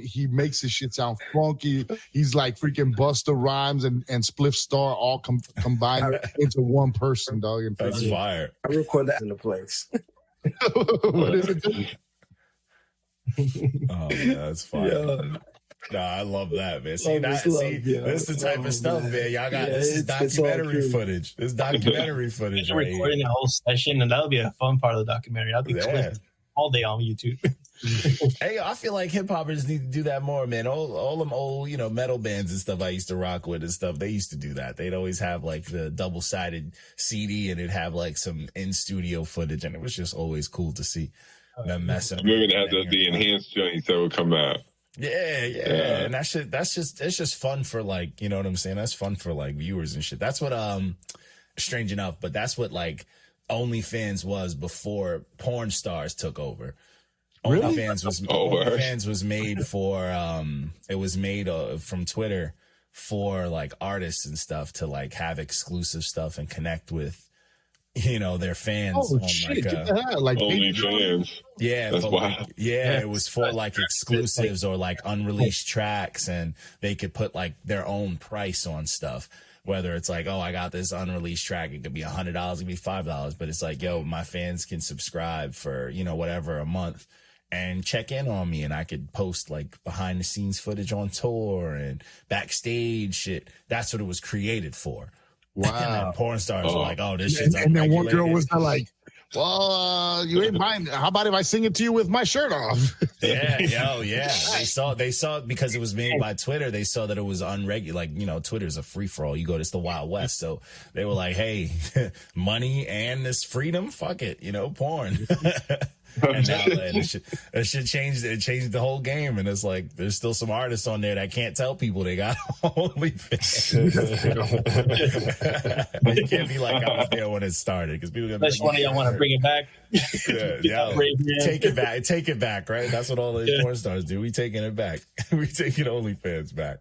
He makes his shit sound funky. He's like freaking Busta Rhymes and Spliff Star all combined into one person, dog. That's fire. I record that in the place. What is it? Oh, yeah, that's fire. Nah, I love that, man. See, this is the type of stuff, man. Y'all got this is documentary footage. This documentary footage. Right Recording a whole session, and that'll be a fun part of the documentary. I'll be clipping all day on YouTube. Hey, I feel like hip hoppers need to do that more, man. All them old, metal bands and stuff I used to rock with and stuff, they used to do that. They'd always have like the double-sided CD and it'd have like some in-studio footage, and it was just always cool to see them messing. We're gonna have the enhanced joints that would come out. Yeah. And it's just fun for like, you know what I'm saying? That's fun for like viewers and shit. That's what strange enough, but that's what like OnlyFans was before porn stars took over. Really? OnlyFans was made for it was made from Twitter for like artists and stuff to like have exclusive stuff and connect with their fans. Oh shit! Like OnlyFans. Yeah, that's wild. It was for like exclusives or like unreleased tracks, and they could put like their own price on stuff. Whether it's like, oh, I got this unreleased track, it could be $100, it could be $5, but it's like, yo, my fans can subscribe for whatever a month and check in on me, and I could post like behind the scenes footage on tour and backstage shit. That's what it was created for. Wow. And then porn stars were like, oh, this shit's and then one girl was like, well, you ain't mind. How about if I sing it to you with my shirt off? Yeah. They saw because it was made by Twitter. They saw that it was unregulated. Like, Twitter's a free for all. You go, it's the Wild West. So they were like, hey, money and this freedom, fuck it, porn. And now that shit changed. It changed the whole game, and it's like there's still some artists on there that can't tell people they got OnlyFans. You can't be like I was there when it started, because people gonna be like, one of y'all want to bring it back. Take it back, right? That's what all the porn stars do. We taking it back. We taking OnlyFans back.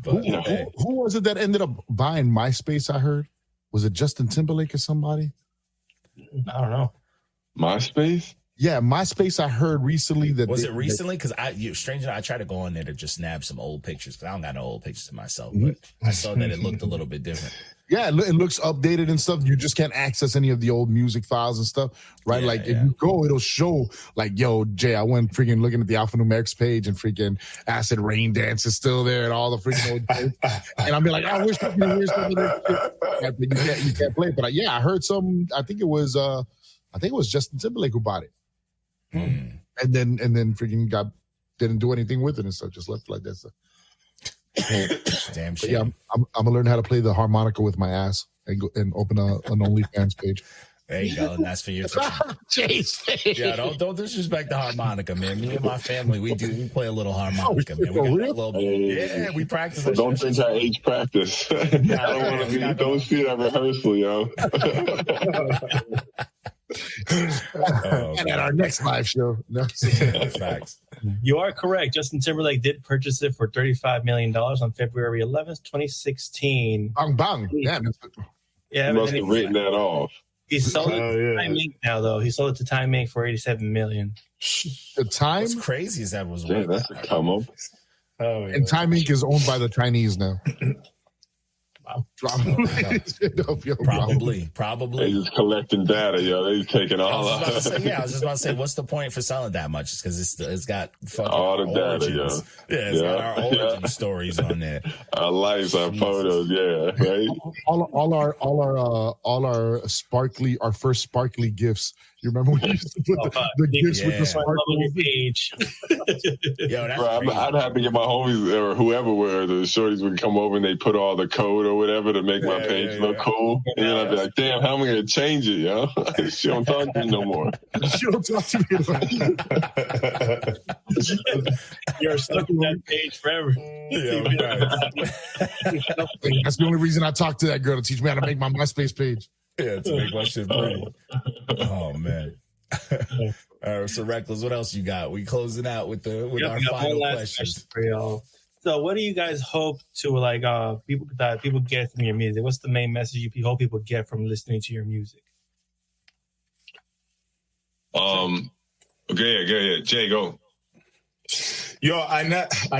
But, who was it that ended up buying MySpace? I heard, was it Justin Timberlake or somebody? I don't know. MySpace. Yeah, MySpace. I heard recently that was it recently? Because strangely, I tried to go on there to just snap some old pictures, because I don't got no old pictures of myself, but I saw that it looked a little bit different. Yeah, it looks updated and stuff. You just can't access any of the old music files and stuff, right? If you go, it'll show like, yo, Jay, I went freaking looking at the alphanumerics page, and freaking Acid Rain Dance is still there, and all the freaking old days. And I'll be like, I wish I could hear some of this shit. You can't play it. But I heard some. I think it was Justin Timberlake who bought it. And then freaking didn't do anything with it and stuff, just left it like that stuff. Damn shit. Yeah, I'm gonna learn how to play the harmonica with my ass and open an OnlyFans page. There you go. And that's for your team. Jeez. Yeah, don't disrespect the harmonica, man. Me and my family, we play a little harmonica, man. We got a little, yeah, we practice. Don't think I age practice. I don't want to be. Don't see that rehearsal, yo. And at our next live show. No. Facts. You are correct. Justin Timberlake did purchase it for $35 million on February 11th, 2016. Bang, bang. Yeah, he must have written that off. He sold it to Time Inc. now, though. He sold it to Time Inc. for $87 million. The Time? What's crazy is that was yeah, that's a come up. Oh, yeah. And Time Inc. is owned by the Chinese now. Wow. Probably. They just collecting data, yo. They taking all I was just about to say, what's the point for selling that much? It's because it's got fucking all the data, yo. Yeah, it's got our origin stories on there. Our lives, our photos, yeah, right. All our first sparkly gifts. You remember when you used to put the gifts with the sparkle on your page? Yo, that's bro, I'd have to get my homies or whoever were the shorties would come over and they put all the code or whatever to make my page look cool. And then I'd be like, damn, how am I gonna change it, yo? She don't talk to me no more. She don't talk to me no more. You're stuck in that page forever. That's the only reason I talked to that girl, to teach me how to make my MySpace page. Yeah, to make my shit pretty. Oh man. All right, so Reckless, what else you got? We closing out with our final questions. For y'all. So, what do you guys hope to people get from your music? What's the main message you hope people get from listening to your music? Okay, Jay, go. Yo, I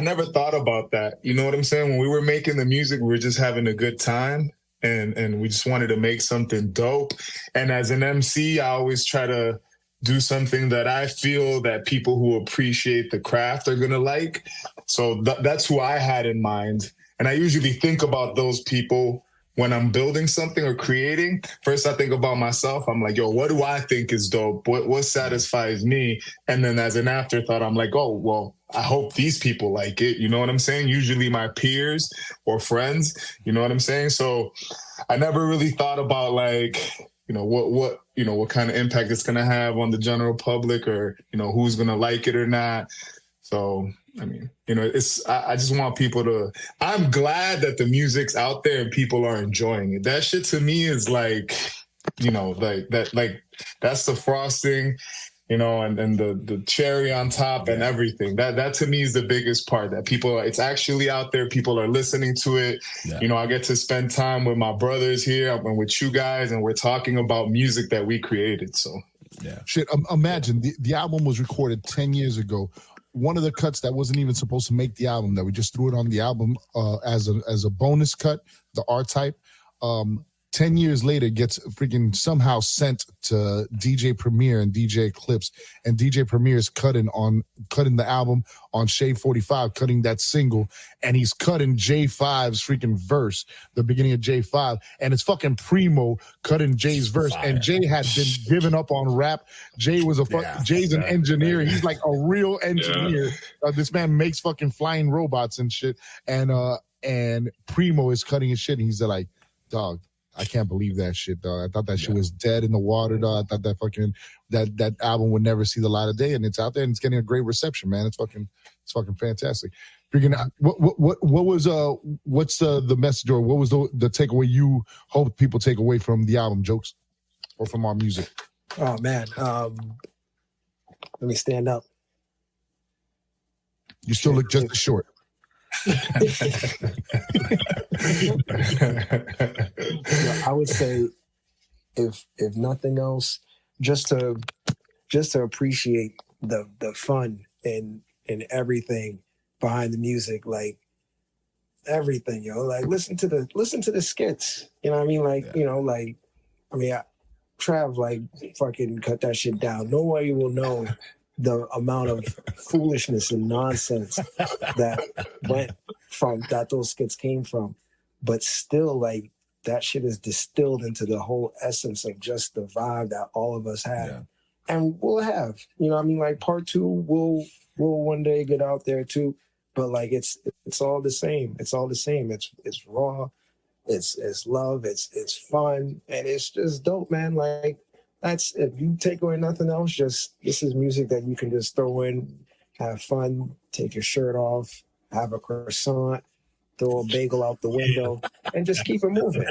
never thought about that. You know what I'm saying? When we were making the music, we were just having a good time. And we just wanted to make something dope. And as an MC, I always try to do something that I feel that people who appreciate the craft are going to like. So that's who I had in mind. And I usually think about those people when I'm building something or creating. First, I think about myself. I'm like, yo, what do I think is dope? What satisfies me? And then as an afterthought, I'm like, oh, well, I hope these people like it. You know what I'm saying? Usually my peers or friends, you know what I'm saying? So I never really thought about what kind of impact it's going to have on the general public or, who's going to like it or not. So, I mean, I just want people to, I'm glad that the music's out there and people are enjoying it. That shit to me is like, that's the frosting, and the cherry on top and everything. That to me is the biggest part, that it's actually out there. People are listening to it. Yeah. I get to spend time with my brothers here and with you guys, and we're talking about music that we created. So yeah. Shit, imagine the album was recorded 10 years ago. One of the cuts that wasn't even supposed to make the album, that we just threw it on the album as a bonus cut, the R-Type. 10 years later, gets freaking somehow sent to DJ Premier and DJ Clips, and DJ Premier is cutting the album on Shade 45, cutting that single, and he's cutting J5's freaking verse, the beginning of J5, and it's fucking Primo cutting Jay's verse, and Jay had been giving up on rap. Jay was Jay's an engineer. He's like a real engineer. Yeah. This man makes fucking flying robots and shit, and Primo is cutting his shit, and he's like, dog, I can't believe that shit, dog. I thought that shit was dead in the water, dog. I thought that fucking that album would never see the light of day, and it's out there and it's getting a great reception, man. It's fucking fantastic. Freaking, what's the message, or what was the takeaway you hope people take away from the album, Jokes, or from our music? Oh man, let me stand up. You still look just as short. I would say, if nothing else, just to appreciate the fun and everything behind the music, like everything, like listen to the skits. You know what I mean? Like, Trav, like, fucking cut that shit down. Nobody will know the amount of foolishness and nonsense that those skits came from, but still, like, that shit is distilled into the whole essence of just the vibe that all of us had, and we'll have. Like, part 2 will one day get out there too, but like it's all the same. It's all the same. It's raw. It's love. It's fun, and it's just dope, man. Like, that's, if you take away nothing else, just this is music that you can just throw in, have fun, take your shirt off, have a croissant, throw a bagel out the window, and just keep it moving.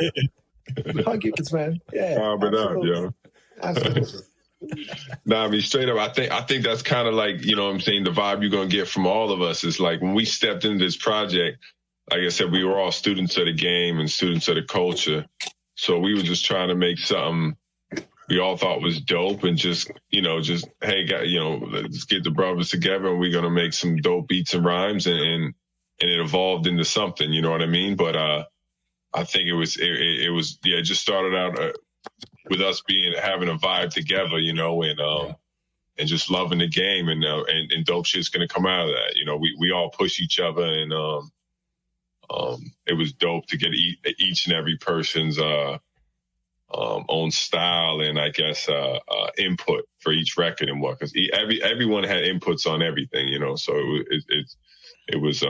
Hug your kids, man. Yeah. Calm it up, yo. Absolutely. Nah, I mean, straight up, I think that's kind of like, you know what I'm saying, the vibe you're going to get from all of us is like when we stepped into this project, like I said, we were all students of the game and students of the culture. So we were just trying to make something we all thought was dope and just, hey, let's get the brothers together and we're going to make some dope beats and rhymes and it evolved into something, you know what I mean? But I think it just started out with us having a vibe together, and just loving the game and dope shit's going to come out of that. You know, we all push each other and it was dope to get each and every person's own style and I guess input for each record and what, because everyone had inputs on everything, so it was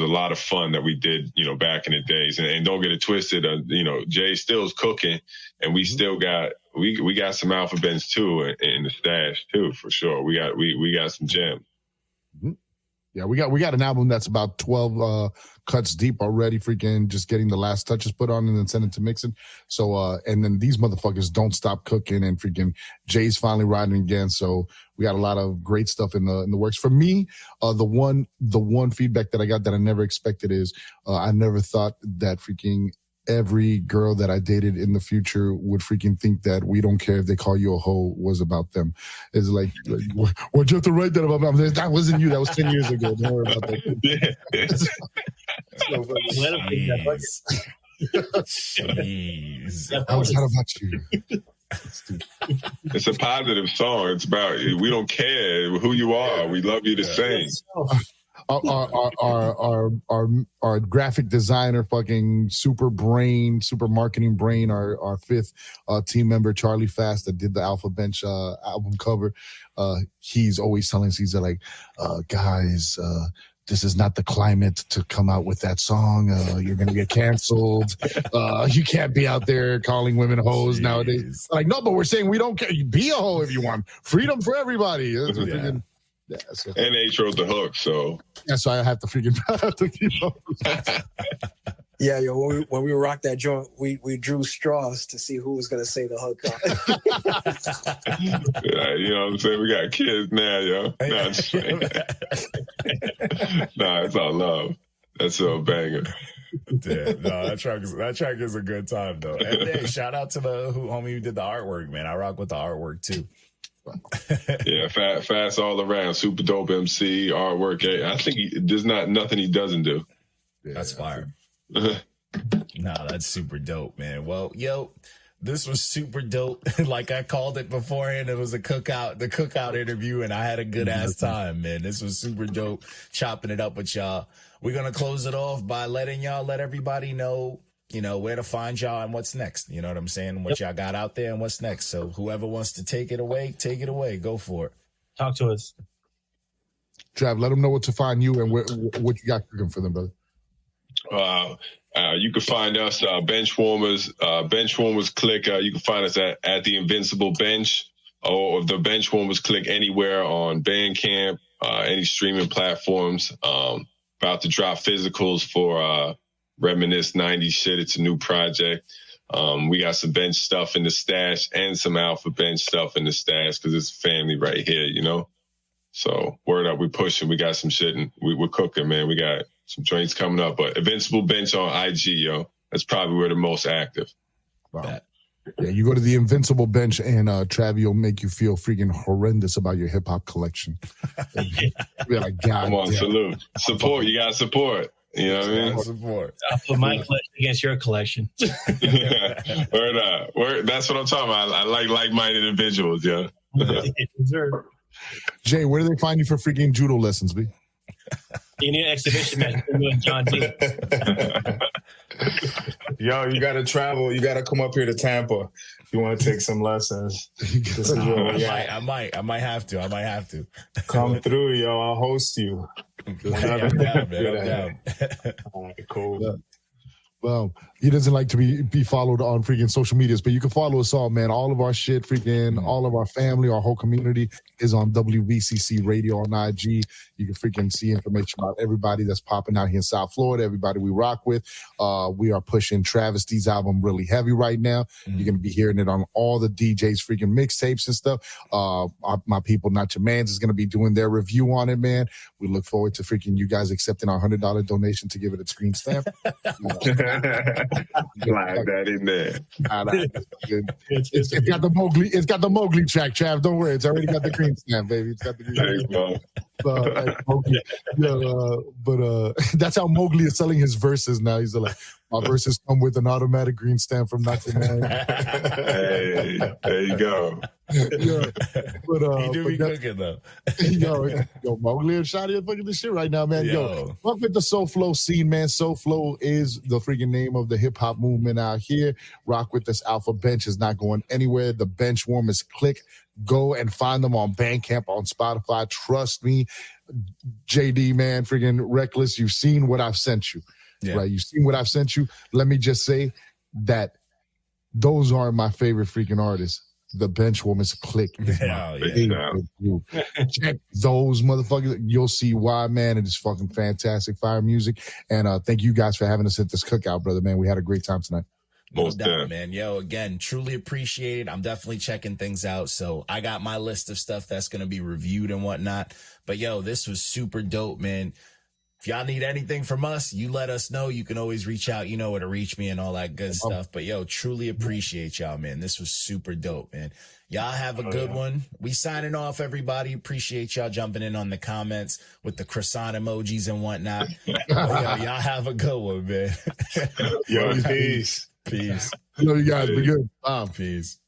a lot of fun that we did, back in the days. And don't get it twisted, Jay still's cooking, and we still got we got some Alpha-BENCH too in the stash too, for sure. We got some gems. Mm-hmm. Yeah, we got an album that's about 12 cuts deep already, freaking just getting the last touches put on and then send it to mixing. So and then these motherfuckers don't stop cooking, and freaking Jay's finally riding again. So we got a lot of great stuff in the works. For me, the one feedback that I got that I never expected is I never thought that freaking every girl that I dated in the future would freaking think that We Don't Care If They Call You a Hoe was about them. It's like why'd you have to write that about them? That wasn't you. That was 10 years ago. Don't worry about that. Jeez. That was not about you. It's a positive song. It's about we don't care who you are. We love you the same. Our graphic designer, fucking super marketing brain, our fifth team member, Charlie Fast, that did the Alpha-BENCH album cover. He's always telling us, he's like, guys, this is not the climate to come out with that song. You're going to get canceled. You can't be out there calling women hoes nowadays. Like, no, but we're saying we don't care. You be a hoe if you want. Freedom for everybody. Yeah, so. And H wrote the hook, so. Yeah, so I have to keep up. Yeah, yo, when we rocked that joint, we drew straws to see who was going to say the hook. Yeah, you know what I'm saying? We got kids now, yo. Nah, it's all love. That's a banger. Damn, no, that track is a good time, though. And hey, shout out to the homie who did the artwork, man. I rock with the artwork, too. Yeah, fast all around, super dope MC, artwork. I think there's nothing he doesn't do. Yeah, that's fire. Nah, that's super dope, man. Well, yo, this was super dope. Like I called it beforehand, it was the cookout interview, and I had a good ass time, man. This was super dope, chopping it up with y'all. We're gonna close it off by let everybody know, where to find y'all and what's next. You know what I'm saying? What y'all got out there and what's next. So whoever wants to take it away. Go for it. Talk to us. Trav, let them know what to find you and what you got cooking for them, brother. You can find us, Benchwarmers Click. You can find us at the Invincible Bench or the Benchwarmers Click anywhere on Bandcamp, any streaming platforms. About to drop physicals for Reminisce 90s shit. It's a new project. We got some bench stuff in the stash and some Alpha-BENCH stuff in the stash because it's family right here, So word up, we pushing. We got some shit and we're cooking, man. We got some joints coming up, but Invincible Bench on IG, yo. That's probably where the most active. Wow. Yeah, you go to the Invincible Bench and Travi will make you feel freaking horrendous about your hip hop collection. You're like, God, come on, salute. Support, you gotta support. You know what I mean? Support. I'll put my collection against your collection. Word up. That's what I'm talking about. I like-minded individuals, yeah. Jay, where do they find you for freaking judo lessons, B? You need an exhibition match with you and John D. Yo, you gotta travel. You gotta come up here to Tampa if you want to take some lessons. I might have to. Come through, yo. I'll host you. I'm down, man. All right, cool. Well, he doesn't like to be followed on freaking social medias, but you can follow us all, man. All of our shit, freaking all of our family, our whole community is on WVCC Radio on IG. You can freaking see information about everybody that's popping out here in South Florida, everybody we rock with. We are pushing Travisty's album really heavy right now. You're going to be hearing it on all the DJs freaking mixtapes and stuff. My people, Not Your Manz, is going to be doing their review on it, man. We look forward to freaking you guys accepting our $100 donation to give it a screen stamp. Slide that in there. It's got the Mowgli. It's got the Mowgli track, Trav. Don't worry, it's already got the green stamp, baby. It's got the green stamp. But that's how Mowgli is selling his verses now. He's like, my verses come with an automatic green stamp from Not Your Manz. Hey, there you go. Yeah, he do be cooking though. yo, Mowgli and Shadi are fucking this shit right now, man. Yo, fuck with the Soul Flow scene, man. Soul Flow is the freaking name of the hip hop movement out here. Rock with this. Alpha Bench is not going anywhere. The bench warmers click. Go and find them on Bandcamp, on Spotify. Trust me, JD, man, freaking Reckless. You've seen what I've sent you, right? You've seen what I've sent you. Let me just say that those aren't my favorite freaking artists. The Benchwarmers click is my favorite group. Check those motherfuckers. You'll see why, man. It is fucking fantastic fire music. And thank you guys for having us at this cookout, brother, man. We had a great time tonight. No doubt, man. Yo, again, truly appreciate it. I'm definitely checking things out. So I got my list of stuff that's going to be reviewed and whatnot. But yo, this was super dope, man. If y'all need anything from us, you let us know. You can always reach out. You know where to reach me and all that good stuff. But yo, truly appreciate y'all, man. This was super dope, man. Y'all have a good one. We signing off, everybody. Appreciate y'all jumping in on the comments with the croissant emojis and whatnot. Yo, y'all have a good one, man. Yo, peace. Peace. Love you guys. Be good. Peace.